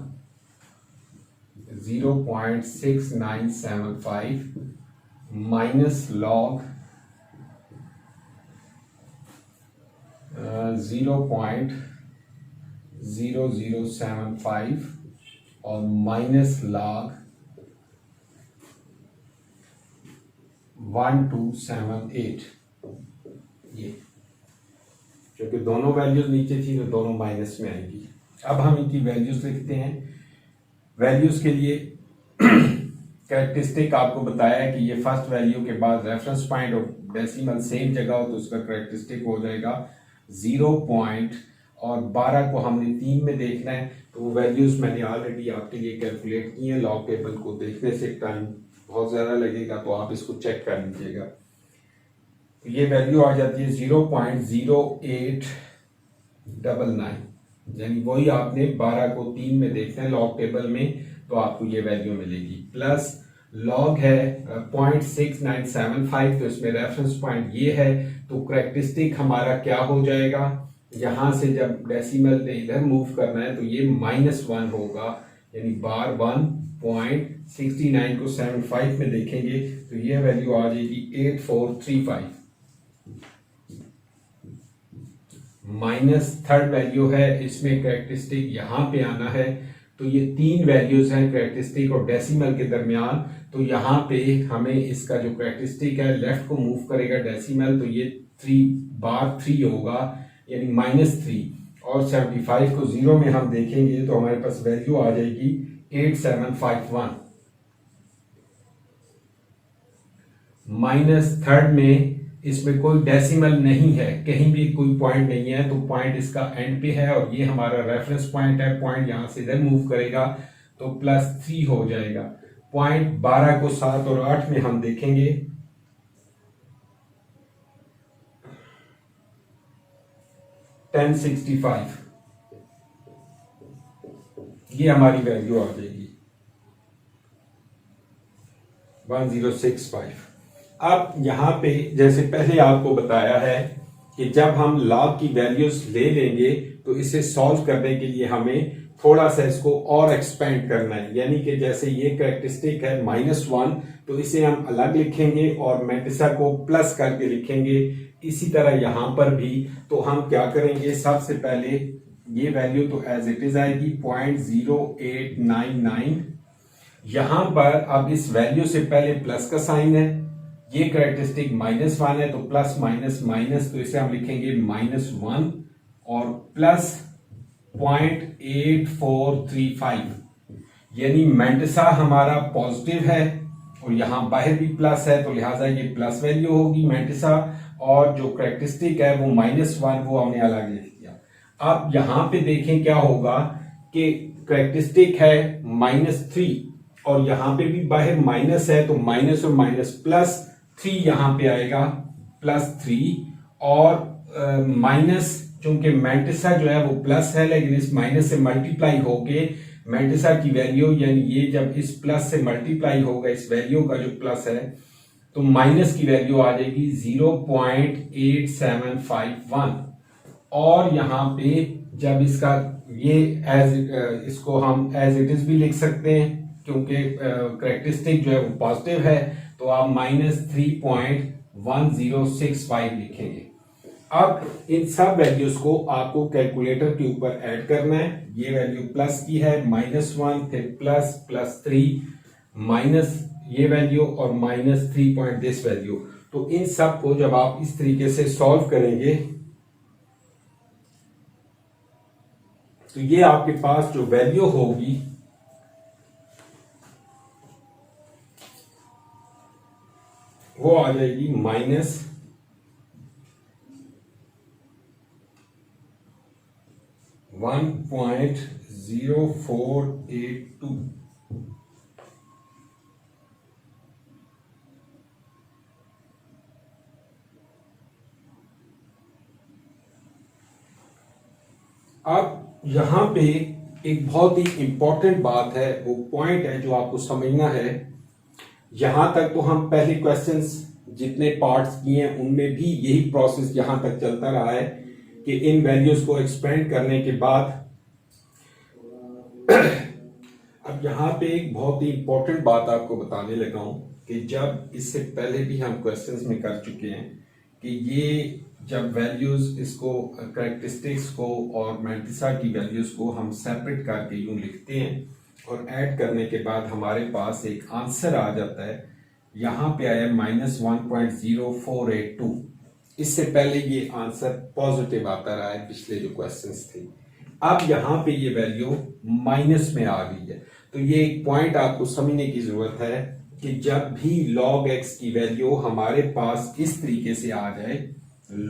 0.6975 minus log 0.0075 और माइनस लॉग 1278। ये क्योंकि दोनों वैल्यूज नीचे थी तो दोनों माइनस में आएंगी। अब हम इनकी वैल्यूज लिखते हैं। वैल्यूज के लिए कैरेक्टरिस्टिक आपको बताया है कि ये फर्स्ट वैल्यू के बाद रेफरेंस पॉइंट और डेसिमल सेम जगह हो तो उसका कैरेक्टरिस्टिक हो जाएगा 0 पॉइंट, और 12 को हमने 3 में देखना है। तो वो वैल्यूज मैंने ऑलरेडी आपके लिए कैलकुलेट की हैं। लॉग टेबल को देखने से टाइम बहुत ज़्यादा लगेगा तो आप इसको चेक कर लीजिएगा। तो ये वैल्यू आ जाती है 0.0899, यानी वही आपने 12 को 3 में देखना है लॉग टेबल में, तो आपको ये वैल्यू मिलेगी। प्लस लॉग है 0.6975, तो इसमें रेफरेंस पॉइंट ये है, तो करेक्टरिस्टिक हमारा क्या हो जाएगा, यहां से जब डेसिमल ने इधर मूव करना है तो ये -1 होगा, यानी बार 1.69 को 75 में देखेंगे तो ये वैल्यू आ जाएगी 8435। माइनस थर्ड वैल्यू है, इसमें करेक्टरिस्टिक यहां पे आना है, तो ये 3 वैल्यूज हैं करेक्टरिस्टिक और डेसिमल के दरमियान, तो यहाँ पे हमें इसका जो करेक्टरिस्टिक है लेफ्ट को मूव करेगा डेसिमल, तो ये 3 होगा, यानी -3, और 75 को 0 में हम देखेंगे तो हमारे पास वैल्यू आ जाएगी 8751। माइनस थर्ड में इसमें कोई डेसिमल नहीं है, कहीं भी कोई पॉइंट नहीं है, तो पॉइंट इसका एंड पे है और ये हमारा रेफरेंस पॉइंट है, पॉइंट यहां से इधर मूव करेगा तो +3 हो जाएगा। पॉइंट 12 को 7 और 8 में हम देखेंगे, $1065, ये हमारी वैल्यू आ जाएगी 1065। अब यहां पे जैसे पहले आपको बताया है कि जब हम लॉग की वैल्यूज ले लेंगे तो इसे सॉल्व करने के लिए हमें थोड़ा सा इसको और एक्सपेंड करना है, यानी कि जैसे ये कैरेक्टरिस्टिक है -1, तो इसे हम अलग लिखेंगे और मैंटिसा को प्लस करके लिखेंगे। इसी तरह यहां पर भी, तो हम क्या करेंगे, सबसे पहले ये वैल्यू तो एज इट इज आएगी 0.0899। यहां पर अब इस वैल्यू से पहले प्लस का साइन है, ये कैरेक्टरिस्टिक -1 है, तो प्लस माइनस माइनस, तो इसे हम लिखेंगे -1 और प्लस 0.8435, यानी मैंटिसा हमारा पॉजिटिव है और यहां बाहर भी प्लस है, तो लिहाजा ये प्लस वैल्यू होगी मैंटिसा, और जो कैरेक्टरिस्टिक है वो -1, वो हमने अलग लिख दिया। अब यहां पे देखें क्या होगा कि कैरेक्टरिस्टिक है -3 और यहां पे भी बाहर माइनस है, तो माइनस और माइनस +3 यहां पे आएगा +3, और माइनस चूंकि मैंटिसा जो है वो प्लस है, लेकिन इस माइनस से मल्टीप्लाई होके मैंटिसा की वैल्यू, यानी ये जब इस प्लस से मल्टीप्लाई होगा इस वैल्यू का जो प्लस है, तो माइनस की वैल्यू आ जाएगी 0.8751, और यहां पे जब इसका ये इसको हम एज इट इज भी लिख सकते हैं, क्योंकि कैरेक्टरिस्टिक जो है वो पॉजिटिव है, तो आप -3.1065 लिखेंगे। अब इन सब वैल्यूज को आपको कैलकुलेटर के ऊपर ऐड करना है। ये वैल्यू प्लस की है, -1, फिर +3, माइनस ये वैल्यू और -3 पॉइंट दिस वैल्यू। तो इन सब को जब आप इस तरीके से सॉल्व करेंगे तो ये आपके पास जो वैल्यू होगी वो आ जाएगी -1.0482। अब यहां पे एक बहुत ही इंपॉर्टेंट बात है, वो पॉइंट है जो आपको समझना है। यहां तक तो हम पहले क्वेश्चंस जितने पार्ट्स किए हैं उनमें भी यही प्रोसेस यहां तक चलता रहा है कि इन वैल्यूज को एक्सपेंड करने के बाद अब यहां पे एक बहुत ही इंपॉर्टेंट बात आपको बताने लगा हूं कि जब इससे पहले भी हम क्वेश्चंस में कर चुके हैं कि ये जब वैल्यूज इसको कैरेक्टरिस्टिक्स को और मैंटिसा की वैल्यूज को हम सेपरेट करके यूं लिखते हैं और ऐड करने के बाद हमारे पास एक आंसर आ जाता है। यहां पे आया -1.0482। इससे पहले ये आंसर पॉजिटिव आता रहा है पिछले जो क्वेश्चंस थे। अब यहां पे ये वैल्यू माइनस में आ गई है, तो ये एक पॉइंट आपको समझने की जरूरत है कि जब भी log x की वैल्यू हमारे पास इस तरीके से आ जाए,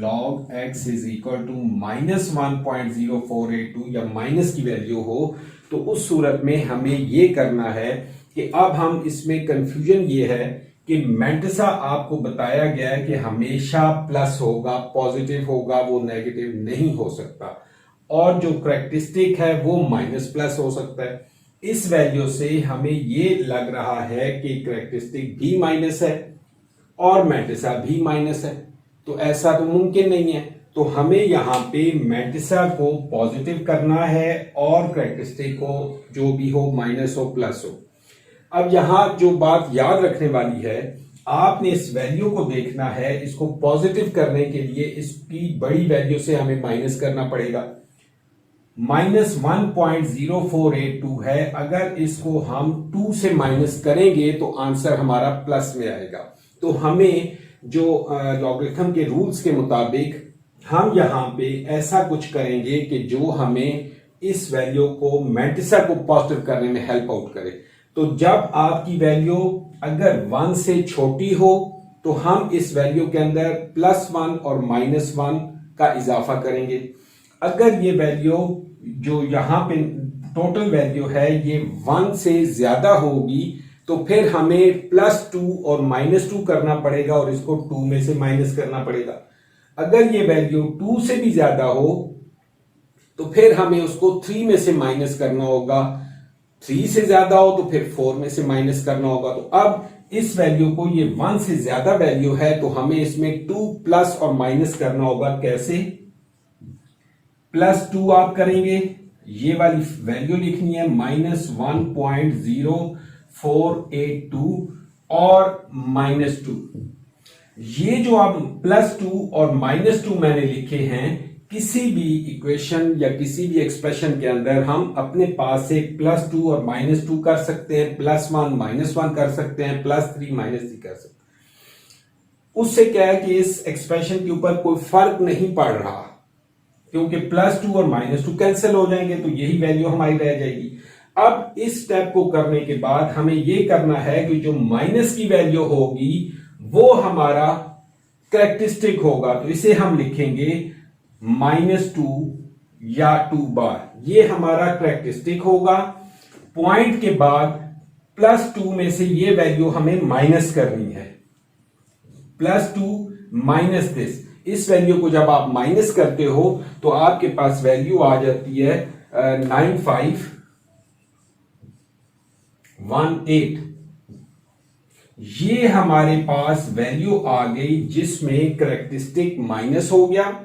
log x is equal to -1.0482 या माइनस की वैल्यू हो, तो उस सूरत में हमें ये करना है कि अब हम इसमें कंफ्यूजन ये है कि मेंटिसा आपको बताया गया है कि हमेशा प्लस होगा, पॉजिटिव होगा, वो नेगेटिव नहीं हो सकता, और जो करेक्टरिस्टिक है वो माइनस प्लस हो सकता है। इस वैल्यू से हमें ये लग रहा है कि करेक्टरिस्टिक भी माइनस है और मेंटिसा भी माइनस है, तो ऐसा तो मुमकिन नहीं है। तो हमें यहां पे मेंटिसा को पॉजिटिव करना है और करेक्टरिस्टिक को जो भी हो माइनस हो प्लस हो। अब यहां जो बात याद रखने वाली है, आपने इस वैल्यू को देखना है, इसको पॉजिटिव करने के लिए इसकी बड़ी वैल्यू से हमें माइनस करना पड़ेगा। -1.0482 है, अगर इसको हम 2 से माइनस करेंगे तो आंसर हमारा प्लस में आएगा। तो हमें जो लॉगरिथम के रूल्स के मुताबिक हम यहां पे ऐसा कुछ करेंगे कि जो हमें इस वैल्यू को मेंटिसा को पॉजिटिव करने में हेल्प आउट करे। तो जब आपकी वैल्यू अगर 1 से छोटी हो तो हम इस वैल्यू के अंदर +1 और -1 का इजाफा करेंगे। अगर ये वैल्यू जो यहां पे टोटल वैल्यू है ये 1 से ज्यादा होगी तो फिर हमें +2 और -2 करना पड़ेगा और इसको 2 में से माइनस करना पड़ेगा। अगर ये वैल्यू 2 से भी ज्यादा हो तो फिर हमें उसको 3 में से माइनस करना होगा, 3 से ज्यादा हो तो फिर 4 में से माइनस करना होगा। तो अब इस वैल्यू को, ये 1 से ज्यादा वैल्यू है तो हमें इसमें 2 प्लस और माइनस करना होगा। कैसे? +2 आप करेंगे, ये वाली वैल्यू लिखनी है -1.0482 और -2। ये जो आप +2 और -2 मैंने लिखे हैं, किसी भी इक्वेशन या किसी भी एक्सप्रेशन के अंदर हम अपने पास से +2 और -2 कर सकते हैं, +1 -1 कर सकते हैं, +3 -3 कर सकते हैं। उससे क्या है कि इस एक्सप्रेशन के ऊपर कोई फर्क नहीं पड़ रहा, क्योंकि +2 और -2 कैंसिल हो जाएंगे तो यही वैल्यू हमारी रह जाएगी। अब इस स्टेप को करने के बाद हमें यह करना है कि जो माइनस की वैल्यू होगी वो हमारा कैरेक्टरिस्टिक होगा, तो इसे हम लिखेंगे -2 या 2 बार, ये हमारा कैरेक्टरिस्टिक होगा। पॉइंट के बाद +2 में से ये वैल्यू हमें माइनस करनी है, +2 माइनस दिस। इस वैल्यू को जब आप माइनस करते हो तो आपके पास वैल्यू आ जाती है 9518। ये हमारे पास वैल्यू आ गई जिसमें कैरेक्टरिस्टिक माइनस हो गया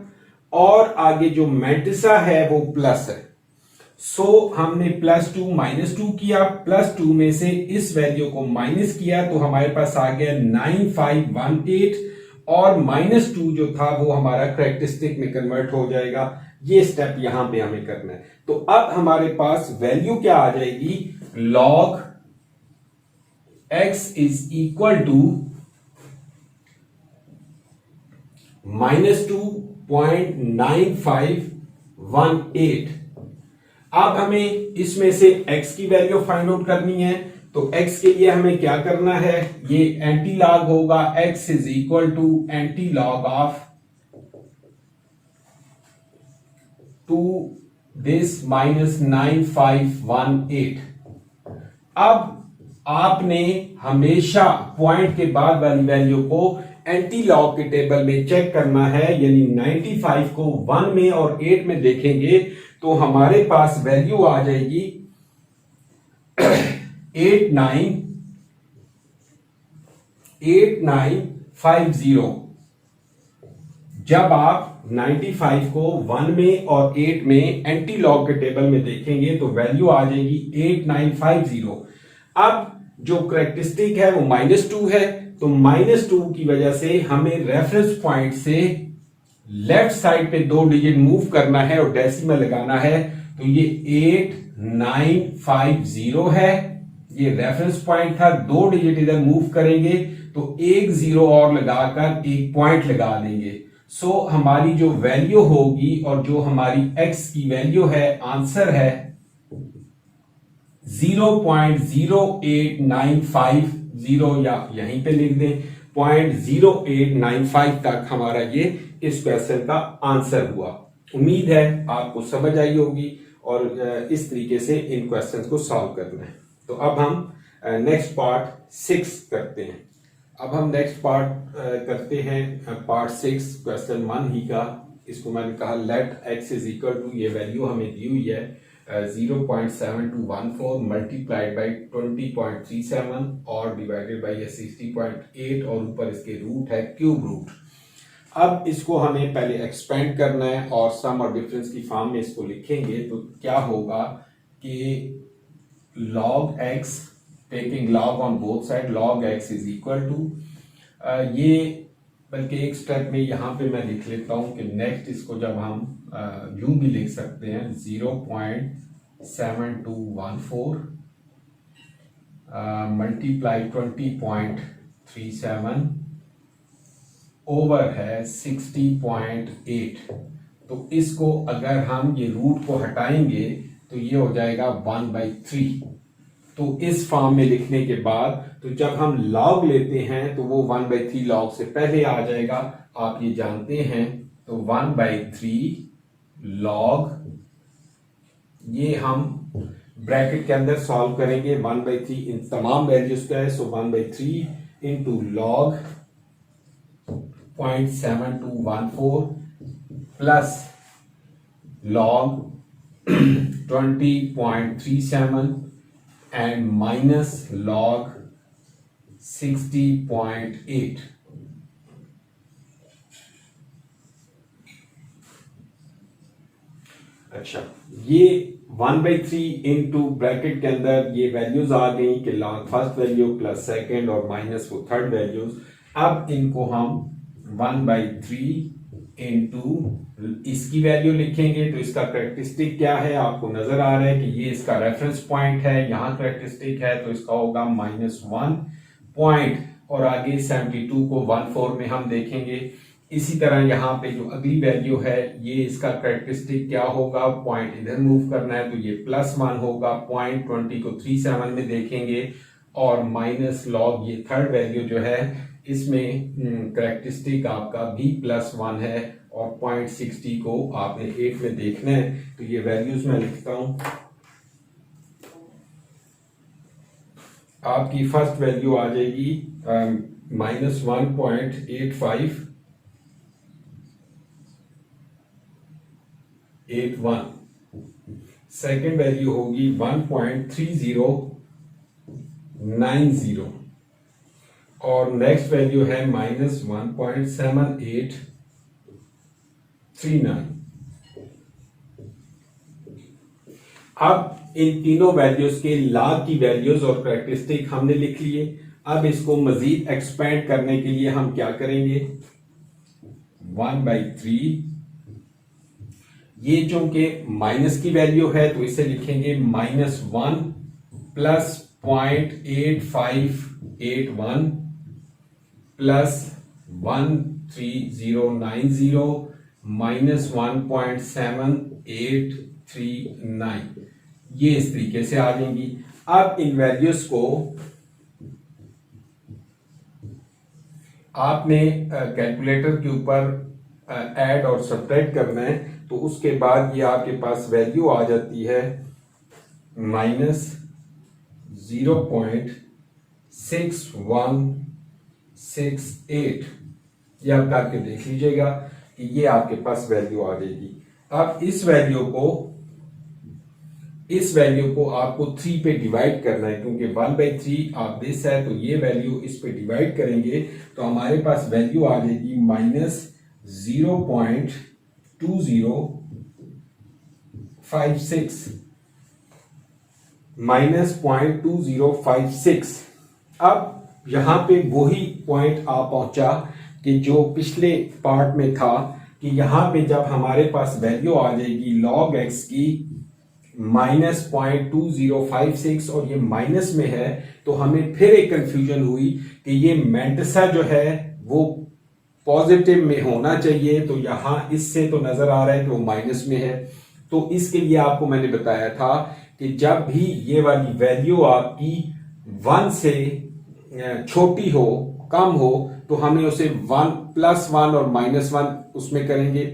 और आगे जो मेंटिसा है वो प्लस है। सो हमने +2 -2 किया, +2 में से इस वैल्यू को माइनस किया तो हमारे पास आ गया 9518 और -2 जो था वो हमारा कैरेक्टरिस्टिक में कन्वर्ट हो जाएगा। ये स्टेप यहां पे हमें करना है। तो अब हमारे पास वैल्यू क्या आ जाएगी, log x is equal to -2.9518। अब हमें इसमें से x की वैल्यू फाइंड आउट करनी है, तो x के लिए हमें क्या करना है, ये एंटी लॉग होगा, x is equal to anti log of 2 this -9518। अब आपने हमेशा पॉइंट के बाद वाली वैल्यू को एंटी लॉग के टेबल में चेक करना है, यानी 95 को 1 में और 8 में देखेंगे तो हमारे पास वैल्यू आ जाएगी 8950। जब आप 95 को 1 में और 8 में एंटी लॉग के टेबल में देखेंगे तो वैल्यू आ जाएगी 8950। अब जो कैरेक्टरिस्टिक है वो -2 है, तो -2 की वजह से हमें रेफरेंस पॉइंट से लेफ्ट साइड पे 2 डिजिट मूव करना है और डेसिमल लगाना है। तो ये 8950 है, ये रेफरेंस पॉइंट था। 2 डिजिट इधर मूव करेंगे तो एक 0 और लगाकर एक पॉइंट लगा देंगे। सो हमारी जो वैल्यू होगी और जो हमारी x की वैल्यू है, आंसर है 0.0895 या यहीं पे लिख दें 0.0895 तक हमारा ये इस क्वेश्चन का आंसर हुआ। उम्मीद है आपको समझ आई होगी और इस तरीके से इन क्वेश्चंस को सॉल्व करना है। तो अब हम नेक्स्ट पार्ट 6 करते हैं। अब हम नेक्स्ट पार्ट करते हैं पार्ट 6 क्वेश्चन 1 ही का। इसको मैंने कहा let x is equal to, ये वैल्यू हमें दी हुई है 0.7214 मल्टीप्लाइड बाई 20.37 और डिवाइडेड बाई 60.8 और ऊपर इसके रूट है क्यूब रूट। अब इसको हमें पहले एक्सपेंड करना है और सम और डिफरेंस की फॉर्म में इसको लिखेंगे तो क्या होगा कि log x, taking log on both side, log x is equal to, ये बल्कि एक स्टेप में यहाँ पे मैं लिख लेता हूँ कि नेक्स्ट इसको जब हम यूं भी लिख सकते हैं 0.7214 मल्टीप्लाई 20.37 ओवर है 60.8। तो इसको अगर हम ये रूट को हटाएंगे तो ये हो जाएगा 1/3। तो इस फॉर्म में लिखने के बाद तो जब हम लॉग लेते हैं तो वो 1/3 लॉग से पहले आ जाएगा, आप ये जानते हैं। तो 1/3 लॉग, ये हम ब्रैकेट के अंदर सॉल्व करेंगे। 1/3 इन तमाम वैल्यूज का है, सो 1/3 into log 0.7214 plus log 20.37 and minus log 60.8। अच्छा, ये 1/3 इंटू ब्रैकेट के अंदर ये वैल्यूज आ गई कि log first value plus second और माइनस वो थर्ड वैल्यूज। अब इनको हम 1/3 इंटू इसकी वैल्यू लिखेंगे तो इसका करेक्टरिस्टिक क्या है, आपको नजर आ रहा है कि ये इसका रेफरेंस पॉइंट है, यहाँ करेक्टरिस्टिक है तो इसका होगा -1 पॉइंट और आगे 72 को 1/4 में हम देखेंगे। इसी तरह यहाँ पे जो अगली वैल्यू है ये इसका करेक्टरिस्टिक क्या होगा, पॉइंट इधर मूव करना है तो ये +1 होगा, पॉइंट 20 को 37 में देखेंगे और माइनस लॉग ये थर्ड वैल्यू जो है इसमें करेक्टरिस्टिक आपका भी +1 है और 0.60 को आपने 8 में देखना है। तो ये वैल्यूज मैं लिखता हूं। आपकी फर्स्ट वैल्यू आ जाएगी -1.8581, सेकेंड वैल्यू होगी 1.3090 और नेक्स्ट वैल्यू है -1.7839। अब इन तीनों वैल्यूज के लॉग की वैल्यूज और करेक्टरिस्टिक हमने लिख लिए। अब इसको मजीद एक्सपेंड करने के लिए हम क्या करेंगे, 1/3, ये चूंकि माइनस की वैल्यू है तो इसे लिखेंगे -1 प्लस 0.8581 प्लस 13090 माइनस 1.7839, ये इस तरीके से आ जाएंगी। अब इन वैल्यूज को आपने कैलकुलेटर के ऊपर ऐड और सब्ट्रैक्ट करना है तो उसके बाद ये आपके पास वैल्यू आ जाती है -0.6168। ये आप करके देख लीजिएगा कि ये आपके पास वैल्यू आ जाएगी। अब इस वैल्यू को आपको 3 पे डिवाइड करना है क्योंकि 1/3 आप दिस है तो ये वैल्यू इस पे डिवाइड करेंगे तो हमारे पास वैल्यू आ जाएगी -0.2056 -0.2056। अब यहां पे वही पॉइंट आ पहुंचा कि जो पिछले पार्ट में था कि यहां पे जब हमारे पास वैल्यू आ जाएगी log x की -0.2056 और ये माइनस में है तो हमें फिर एक कंफ्यूजन हुई कि ये मेंटसा जो है वो पॉजिटिव में होना चाहिए, तो यहां इससे तो नजर आ रहा है कि वो माइनस में है। तो इसके लिए आपको मैंने बताया था कि जब भी ये वाली वैल्यू आपकी 1 से छोटी हो, कम हो, तो हमें उसे 1 +1 और -1 उसमें करेंगे।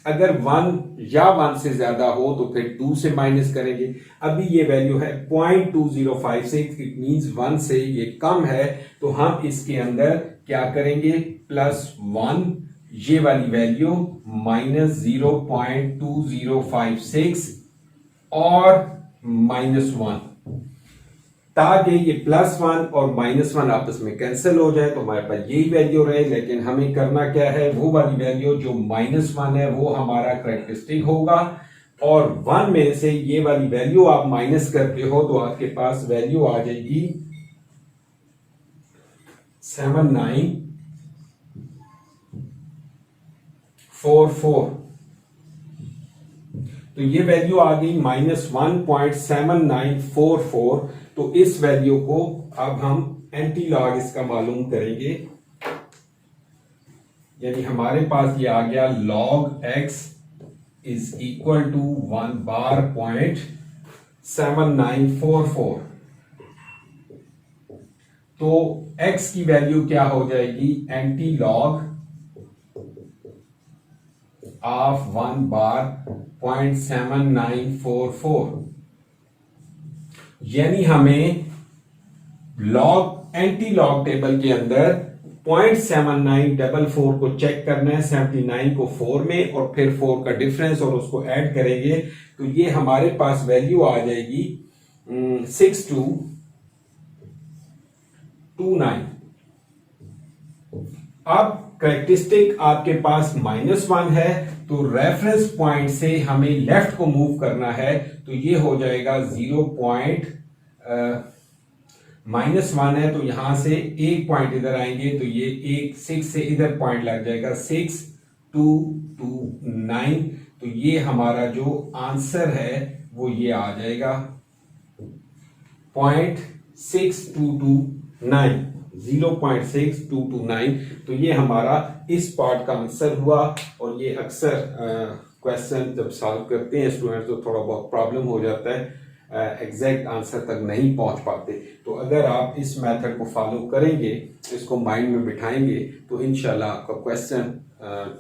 अगर 1 या 1 से ज्यादा हो तो फिर 2 से माइनस करेंगे। अभी ये वैल्यू है 0.2056, इट मींस 1 से ये कम है, तो हम इसके अंदर क्या करेंगे, +1 ये वाली वैल्यू -0.2056 और -1, ताकि ये +1 और -1 आपस में कैंसिल हो जाए तो हमारे पास यही वैल्यू रहे। लेकिन हमें करना क्या है, वो वाली वैल्यू जो -1 है वो हमारा करेक्टरिस्टिक होगा, और 1 में से ये वाली वैल्यू आप माइनस करते हो तो आपके पास वैल्यू आ जाएगी 7944। तो ये वैल्यू आ गई -1.7944। तो इस वैल्यू को अब हम एंटी लॉग इसका मालूम करेंगे, यानी हमारे पास ये आ गया log x is equal to 1 bar .7944। तो x की वैल्यू क्या हो जाएगी, एंटी लॉग ऑफ 1 bar .7944, यानी हमें लॉग एंटी लॉग टेबल के अंदर 0.7944 को चेक करना है, 79 को 4 में और फिर 4 का डिफरेंस और उसको ऐड करेंगे तो ये हमारे पास वैल्यू आ जाएगी 6229। अब करेक्टरिस्टिक आपके पास -1 है, तो रेफरेंस पॉइंट से हमें लेफ्ट को मूव करना है, तो ये हो जाएगा 0.-1 है, तो यहां से एक पॉइंट इधर आएंगे तो ये 6 से इधर पॉइंट लग जाएगा 6229। तो ये हमारा जो आंसर है वो ये आ जाएगा 0.6229, 0.6229। तो ये हमारा इस पार्ट का आंसर हुआ। और ये अक्सर क्वेश्चन जब सॉल्व करते हैं स्टूडेंट तो थोड़ा बहुत प्रॉब्लम हो जाता है, एग्जैक्ट आंसर तक नहीं पहुंच पाते। तो अगर आप इस मेथड को फॉलो करेंगे, इसको माइंड में बिठाएंगे, तो इंशाल्लाह आपका क्वेश्चन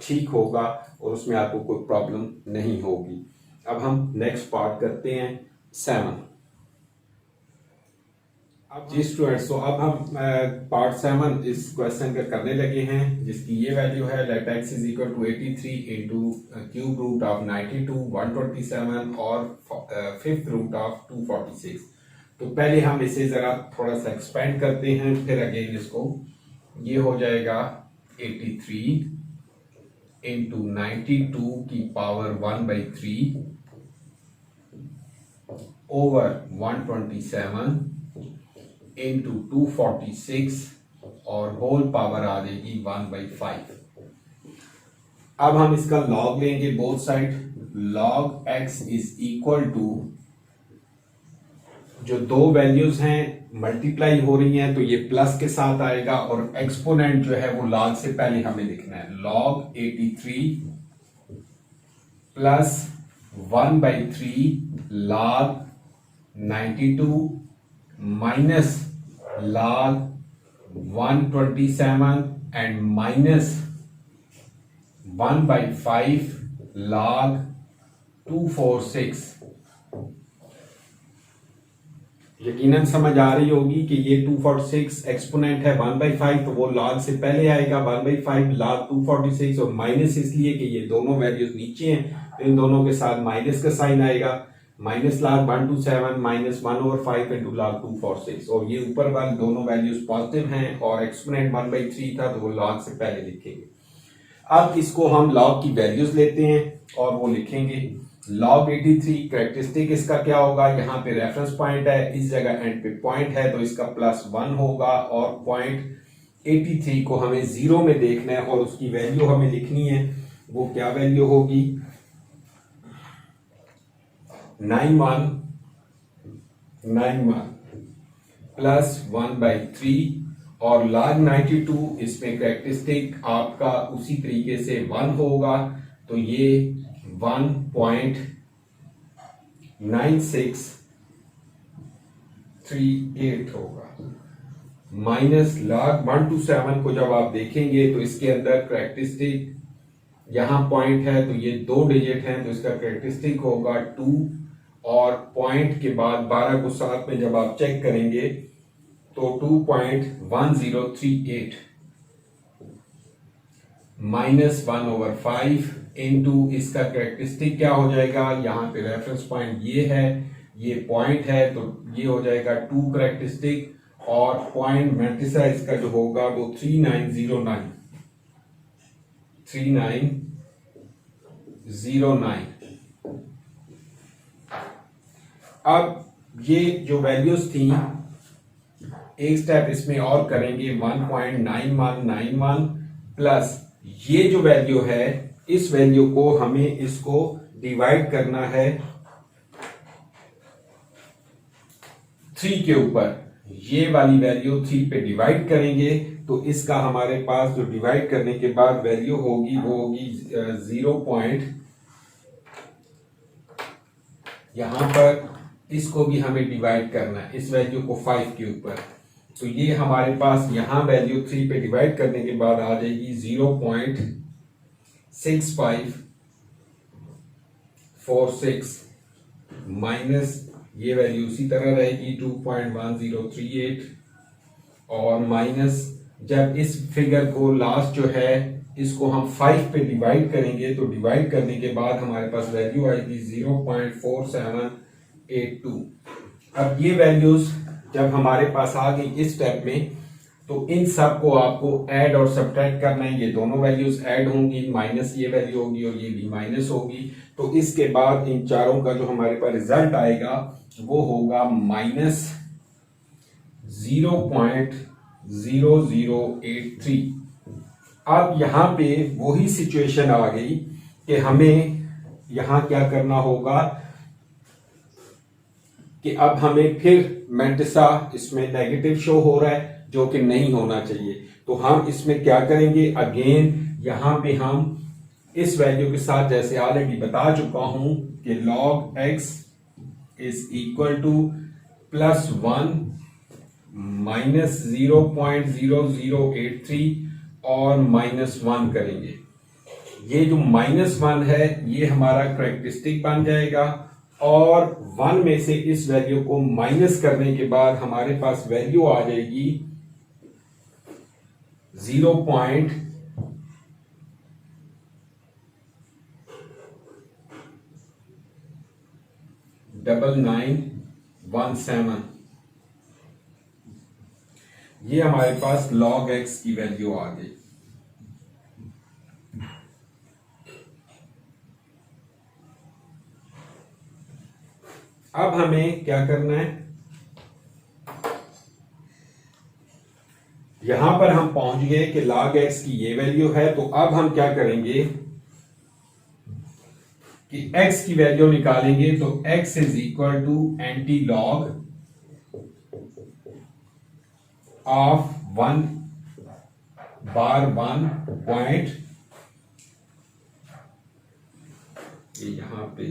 ठीक होगा और उसमें आपको कोई प्रॉब्लम नहीं होगी। अब हम नेक्स्ट पार्ट करते हैं 7। अब जी स्टूडेंट्स, तो अब हम पार्ट 7 इस क्वेश्चन का करने लगे हैं, जिसकी ये वैल्यू है let x is equal to 83 into cube root of 92, 127 और 5th रूट ऑफ 246। तो पहले हम इसे जरा थोड़ा सा एक्सपेंड करते हैं, फिर अगेन इसको, ये हो जाएगा 83 इंटू 92 की पावर 1/3 ओवर 127 इंटू 246 और होल पावर आ जाएगी 1/5। अब हम इसका लॉग लेंगे both side. Log x is equal to, जो दो वैल्यूज हैं मल्टीप्लाई हो रही हैं तो ये प्लस के साथ आएगा, और एक्सपोनेंट जो है वो लॉग से पहले हमें लिखना है। Log 83 plus 1/3 log 92 minus log 127 and minus 1/5 log 246। यकीनन समझ आ रही होगी कि ये 246 एक्सपोनेंट है 1/5, तो वो log से पहले आएगा 1/5 log 246, और माइनस इसलिए कि ये दोनों वैल्यूज नीचे हैं तो इन दोनों के साथ माइनस का साइन आएगा, minus log 127 minus 1/5 into log 246, और ये ऊपर वाले दोनों वैल्यूज पॉजिटिव हैं और एक्सपोनेंट 1/3 था तो वो log से पहले लिखेंगे। अब इसको हम log की वैल्यूज लेते हैं और वो लिखेंगे। log 83 कैरेक्टरिस्टिक इसका क्या होगा, यहाँ पे रेफरेंस पॉइंट है, इस जगह एंड पे पॉइंट है तो इसका +1 होगा, और पॉइंट 83 को हमें 0 में देखना है और उसकी वैल्यू हमें लिखनी है। वो क्या वैल्यू होगी, 9191 प्लस 1/3, और log 92 इसमें कैरेक्टरिस्टिक आपका उसी तरीके से 1 होगा, तो ये 1.9638 होगा। माइनस log 127 को जब आप देखेंगे तो इसके अंदर कैरेक्टरिस्टिक यहाँ पॉइंट है तो ये 2 डिजिट हैं, तो इसका कैरेक्टरिस्टिक होगा 2, और पॉइंट के बाद 12 को 7 में जब आप चेक करेंगे तो 2.1038 -1/5 इंटू इसका कैरेक्टरिस्टिक क्या हो जाएगा, यहाँ पे रेफरेंस पॉइंट ये है, ये पॉइंट है, तो ये हो जाएगा 2 कैरेक्टरिस्टिक, और पॉइंट मैट्रिसा इसका जो होगा वो 3909। अब ये जो वैल्यूज थी, एक स्टेप इसमें और करेंगे, 1.9191 प्लस ये जो वैल्यू है, इस वैल्यू को हमें इसको डिवाइड करना है 3 के ऊपर, ये वाली वैल्यू 3 पे डिवाइड करेंगे, तो इसका हमारे पास जो डिवाइड करने के बाद वैल्यू होगी वो होगी 0. यहां पर इसको भी हमें डिवाइड करना है, इस वैल्यू को 5 के ऊपर, तो ये हमारे पास यहां वैल्यू 3 पे डिवाइड करने के बाद आ जाएगी 0.6546 माइनस ये वैल्यू उसी तरह रहेगी 2.1038, और माइनस जब इस फिगर को लास्ट जो है इसको हम 5 पे डिवाइड करेंगे, तो डिवाइड करने के बाद हमारे पास वैल्यू आएगी 0.4782। अब ये वैल्यूज जब हमारे पास आ गई इस स्टेप में, तो इन सब को आपको ऐड और सब्ट्रैक्ट करना है, ये दोनों वैल्यूज ऐड होंगी, माइनस ये वैल्यू होगी और ये भी माइनस होगी, तो इसके बाद इन चारों का जो हमारे पास रिजल्ट आएगा वो होगा -0.0083। अब यहां पे वही सिचुएशन आ गई कि हमें यहां क्या करना होगा कि अब हमें फिर मैंटिसा इसमें नेगेटिव शो हो रहा है, जो कि नहीं होना चाहिए, तो हम इसमें क्या करेंगे, अगेन यहां पे हम इस वैल्यू के साथ, जैसे ऑलरेडी बता चुका हूं कि log x is equal to +1 -0.0083 और -1 करेंगे। ये जो -1 है ये हमारा कैरेक्टरिस्टिक बन जाएगा, और 1 में से इस वैल्यू को माइनस करने के बाद हमारे पास वैल्यू आ जाएगी 0.9917। ये हमारे पास log x की वैल्यू आ गई। अब हमें क्या करना है, यहां पर हम पहुंच गए कि log x की ये वैल्यू है, तो अब हम क्या करेंगे कि x की वैल्यू निकालेंगे, तो x is equal to anti log of 1/1 point, यहां पे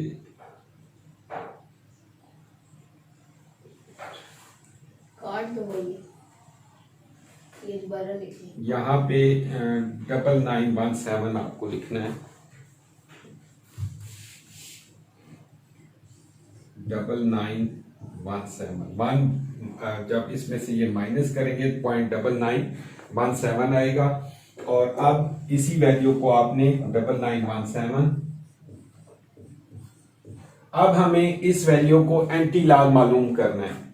काट दो, ये दोबारा लिखें, यहाँ पे 9917 आपको लिखना है, 9917 जब इसमें से ये माइनस करेंगे 0.9917 आएगा, और अब इसी वैल्यू को आपने 9917, अब हमें इस वैल्यू को एंटी लॉग मालूम करना है।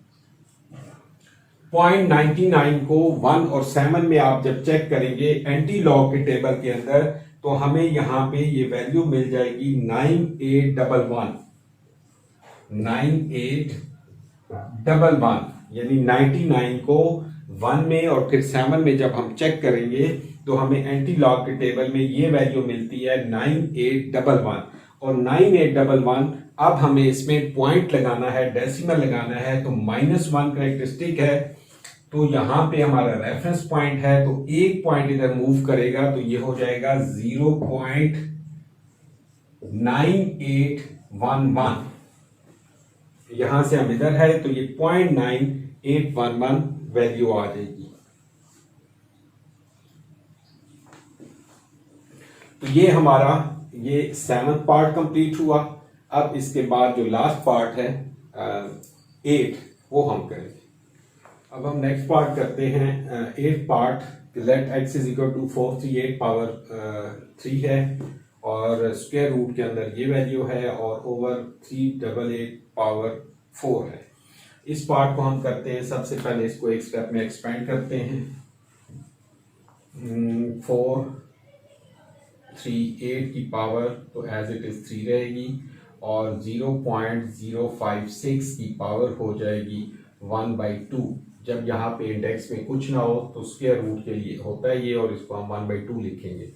0.99 को 1 और 7 में आप जब चेक करेंगे एंटी लॉग के टेबल के अंदर, तो हमें यहां पे ये वैल्यू मिल जाएगी 9811, यानी 99 को 1 में और फिर 7 में जब हम चेक करेंगे तो हमें एंटी लॉग के टेबल में ये वैल्यू मिलती है 9811, और 9811 अब हमें इसमें पॉइंट लगाना है, डेसिमल लगाना है, तो -1 कैरेक्टरिस्टिक है, तो यहां पे हमारा रेफरेंस पॉइंट है, तो एक पॉइंट इधर मूव करेगा, तो ये हो जाएगा 0.9811, यहां से हम इधर है तो ये 0.9811 वैल्यू आ जाएगी। तो ये हमारा ये 7th पार्ट कंप्लीट हुआ। अब इसके बाद जो लास्ट पार्ट है 8 वो हम करेंगे। अब हम नेक्स्ट पार्ट करते हैं 8th part. Let x is equal to 438 power 3 है और स्क्वायर रूट के अंदर ये वैल्यू है और ओवर 388 पावर 4 है। इस पार्ट को हम करते हैं, सबसे पहले इसको एक स्टेप में एक्सपेंड करते हैं। 438 की पावर तो एज इट इज 3 रहेगी और 0.056 की पावर हो जाएगी 1/2। जब यहाँ पे इंडेक्स में कुछ ना हो तो स्क्वायर रूट के लिए होता है ये, और इसको हम 1/2 लिखेंगे।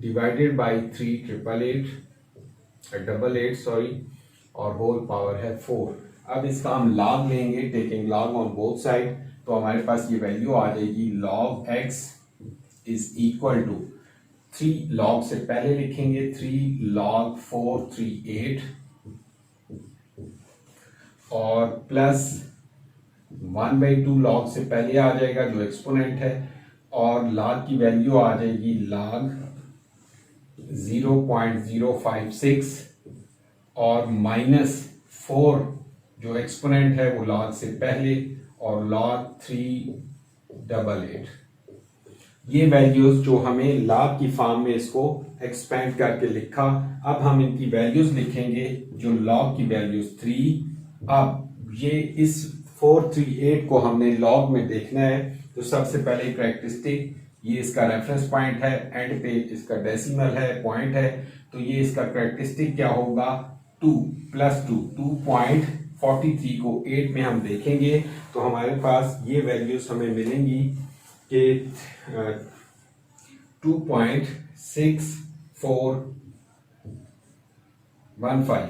डिवाइडेड बाई 388 सॉरी, और होल पावर है 4। अब इसका हम लॉग लेंगे, taking log on both side, तो हमारे पास ये वैल्यू आ जाएगी log x is equal to 3 log से पहले लिखेंगे 3 log 438 और प्लस 1/2 log से पहले आ जाएगा जो एक्सपोनेंट है, और log की वैल्यू आ जाएगी log 0.056 और -4 जो एक्सपोनेंट है वो log से पहले और log 388। ये वैल्यूज जो हमें log की फॉर्म में इसको एक्सपेंड करके लिखा। अब हम इनकी वैल्यूज लिखेंगे जो log की वैल्यूज 3। अब ये इस 438 को हमने log में देखना है, तो सबसे पहले कैरेक्टरिस्टिक, ये इसका रेफरेंस पॉइंट है, एंड पे इसका डेसिमल है, पॉइंट है, तो ये इसका कैरेक्टरिस्टिक क्या होगा 2 + 2 2.43 को 8 में हम देखेंगे तो हमारे पास ये वैल्यूज हमें मिलेंगी कि 2.6415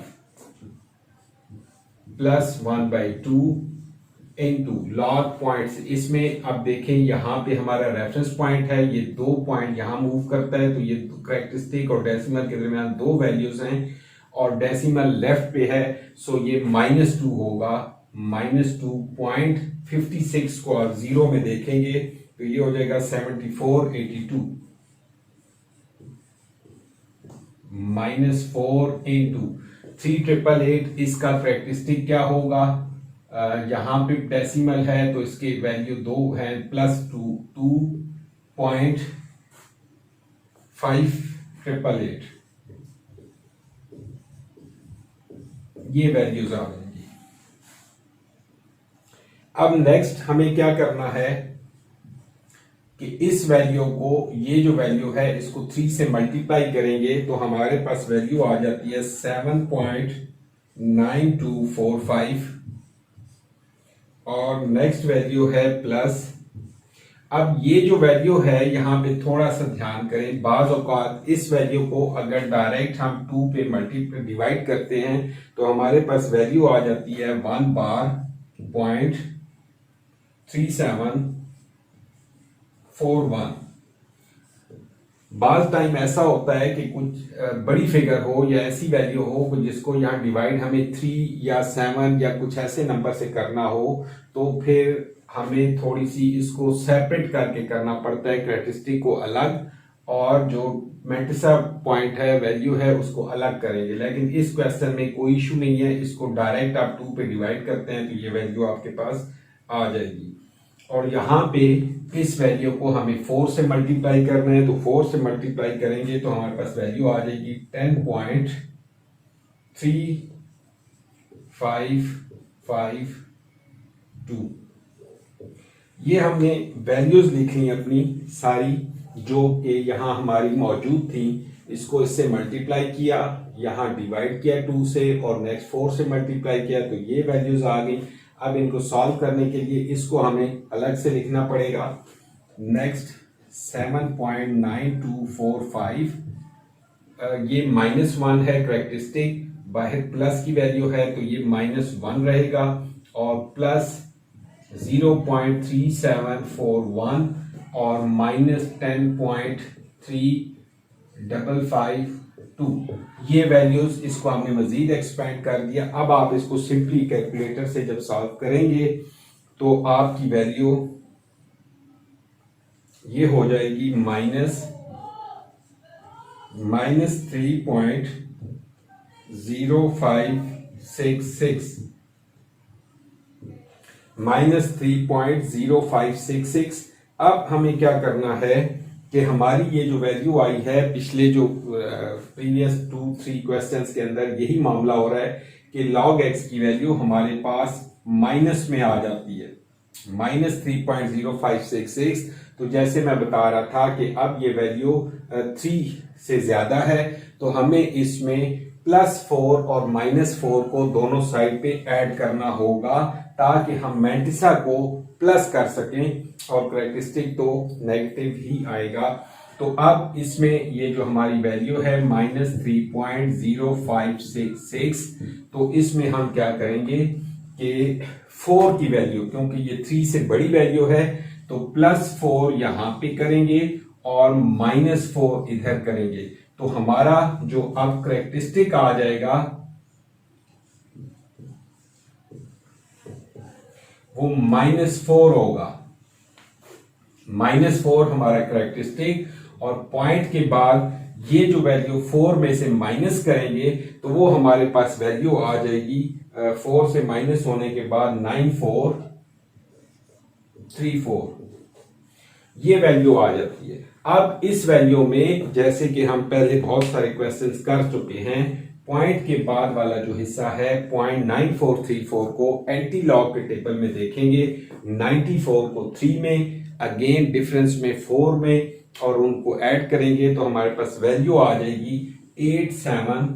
प्लस 1/2 इंटू लॉग पॉइंट्स। इसमें अब देखें यहाँ पे हमारा रेफरेंस पॉइंट है, ये 2 पॉइंट यहाँ मूव करता है, तो ये कैरेक्टरिस्टिक और डेसिमल के दरमियान 2 वैल्यूज हैं और डेसिमल लेफ्ट पे है, सो ये -2 होगा। -2.56 को आप 0 में देखेंगे तो ये हो जाएगा 7482 -4 इंटू 388। इसका कैरेक्टरिस्टिक क्या होगा, यहाँ पे डेसिमल है तो इसकी वैल्यू 2 है, +2 2.5888 ये वैल्यूज आ जाएंगी। अब नेक्स्ट हमें क्या करना है कि इस वैल्यू को, ये जो वैल्यू है इसको 3 से मल्टीप्लाई करेंगे तो हमारे पास वैल्यू आ जाती है 7.9245 और नेक्स्ट वैल्यू है प्लस। अब ये जो वैल्यू है यहाँ पे थोड़ा सा ध्यान करें, बाज औकात इस वैल्यू को अगर डायरेक्ट हम 2 पे मल्टीप्लाई डिवाइड करते हैं तो हमारे पास वैल्यू आ जाती है 1 बार 0.3741। बाज टाइम ऐसा होता है कि कुछ बड़ी फिगर हो या ऐसी वैल्यू हो जिसको यहाँ डिवाइड हमें 3 या 7 या कुछ ऐसे नंबर से करना हो, तो फिर हमें थोड़ी सी इसको सेपरेट करके करना पड़ता है, कैरेक्टरिस्टिक को अलग और जो मेंटिसा पॉइंट है वैल्यू है उसको अलग करेंगे। लेकिन इस क्वेश्चन में कोई इशू नहीं है, इसको डायरेक्ट आप 2 पे डिवाइड करते हैं तो ये वैल्यू आपके पास आ जाएगी। और यहाँ पे इस वैल्यू को हमें 4 से मल्टीप्लाई करना है, तो 4 से मल्टीप्लाई करेंगे तो हमारे पास वैल्यू आ जाएगी 10.3552। ये हमने वैल्यूज लिखी अपनी सारी जो कि यहाँ हमारी मौजूद थी, इसको इससे मल्टीप्लाई किया, यहाँ डिवाइड किया 2 से और नेक्स्ट 4 से मल्टीप्लाई किया तो ये वैल्यूज आ गई। अब इनको सॉल्व करने के लिए इसको हमें अलग से लिखना पड़ेगा। नेक्स्ट 7.9245 ये -1 है कैरेक्टरिस्टिक, बाहर प्लस की वैल्यू है तो ये -1 रहेगा और प्लस 0.3741 और -10.3552 ये वैल्यूज, इसको हमने मजीद एक्सपेंड कर दिया। अब आप इसको सिंपली कैलकुलेटर से जब सॉल्व करेंगे तो आपकी वैल्यू ये हो जाएगी -3.0566 -3.0566। अब हमें क्या करना है कि हमारी ये जो वैल्यू आई है, पिछले जो प्रीवियस 2-3 क्वेश्चंस के अंदर यही मामला हो रहा है कि log x की वैल्यू हमारे पास माइनस में आ जाती है, -3.0566। तो जैसे मैं बता रहा था कि अब ये वैल्यू 3 से ज्यादा है, तो हमें इसमें +4 और -4 को दोनों साइड पे ऐड करना होगा ताकि हम मैंटिसा को प्लस कर सकें, और करेक्टरिस्टिक तो नेगेटिव ही आएगा। तो अब इसमें ये जो हमारी वैल्यू है -3.0566, तो इसमें हम क्या करेंगे कि 4 की वैल्यू, क्योंकि ये 3 से बड़ी वैल्यू है, तो +4 यहां पे करेंगे और -4 इधर करेंगे। तो हमारा जो अब करेक्टरिस्टिक आ जाएगा वो -4 होगा। -4 हमारा करेक्टरिस्टिक, और पॉइंट के बाद ये जो वैल्यू 4 में से माइनस करेंगे तो वो हमारे पास वैल्यू आ जाएगी 4 से माइनस होने के बाद 9434, ये वैल्यू आ जाती है। अब इस वैल्यू में जैसे कि हम पहले बहुत सारे क्वेश्चंस कर चुके हैं, पॉइंट के बाद वाला जो हिस्सा है 0.9434 को एंटी लॉग के टेबल में देखेंगे, 94 को 3 में, अगेन डिफरेंस में 4 में, और उनको ऐड करेंगे तो हमारे पास वैल्यू आ जाएगी 87,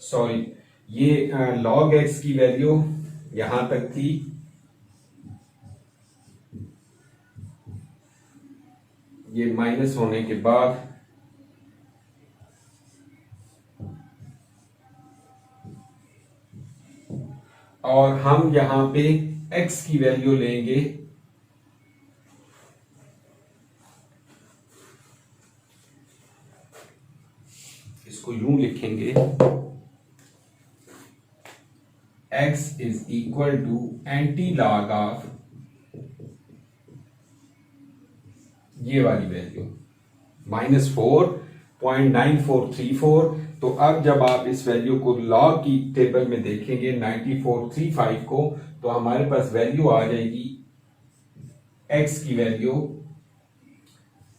सॉरी ये log x की वैल्यू यहां तक थी, ये माइनस होने के बाद और हम यहां पे x की वैल्यू लेंगे इसको यूं लिखेंगे, x is equal to anti log of ये वाली वैल्यू -4.9434। तो अब जब आप इस वैल्यू को लॉग की टेबल में देखेंगे 9435 को, तो हमारे पास वैल्यू आ जाएगी x की वैल्यू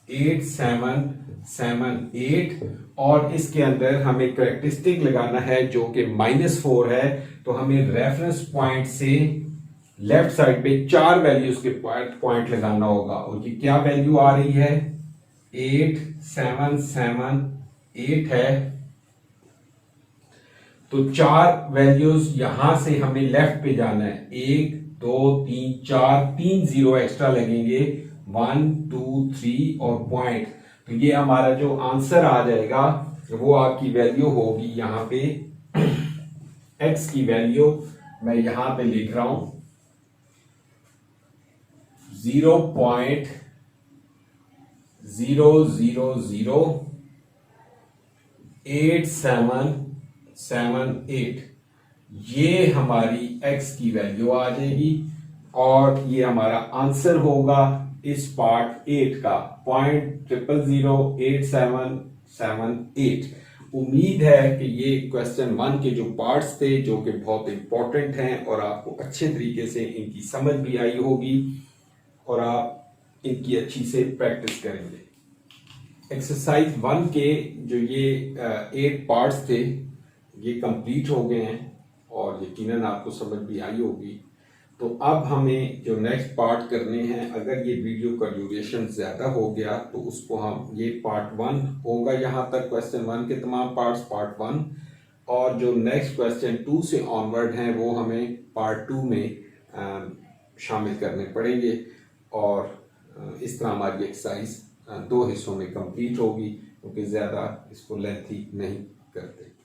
8778, और इसके अंदर हमें करेक्टरिस्टिक लगाना है जो कि -4 है। तो हमें रेफरेंस पॉइंट से लेफ्ट साइड पे 4 वैल्यूज के पॉइंट लगाना होगा, और ये क्या वैल्यू आ रही है 8778 है। तो 4 वैल्यूज यहां से हमें लेफ्ट पे जाना है, 1 2 3 4, 3 जीरो एक्स्ट्रा लगेंगे, 1 2 3 और पॉइंट। तो ये हमारा जो आंसर आ जाएगा वो आपकी वैल्यू होगी यहां पे x की वैल्यू मैं यहां पे लिख रहा हूं 0.00087778, ये हमारी x की वैल्यू आ जाएगी, और ये हमारा आंसर होगा इस पार्ट 8 का 0.00087778। उम्मीद है कि ये क्वेश्चन 1 के जो पार्ट्स थे जो कि बहुत इंपॉर्टेंट हैं और आपको अच्छे तरीके से इनकी समझ भी आई होगी और आप इनकी अच्छी से प्रैक्टिस करेंगे। एक्सरसाइज 1 के जो ये 8 पार्ट्स थे ये कंप्लीट हो गए हैं और यकीनन आपको समझ भी आई होगी। तो अब हमें जो नेक्स्ट पार्ट करने हैं, अगर ये वीडियो का ड्यूरेशन ज़्यादा हो गया तो उसको हम, ये पार्ट 1 होगा, यहाँ तक क्वेश्चन 1 के तमाम पार्ट्स पार्ट 1, और जो नेक्स्ट क्वेश्चन 2 से ऑनवर्ड हैं वो हमें पार्ट 2 में शामिल करने पड़ेंगे, और इस तरह हमारी एक्सरसाइज 2 हिस्सों में कंप्लीट होगी, क्योंकि ज़्यादा इसको लेंथी नहीं करते।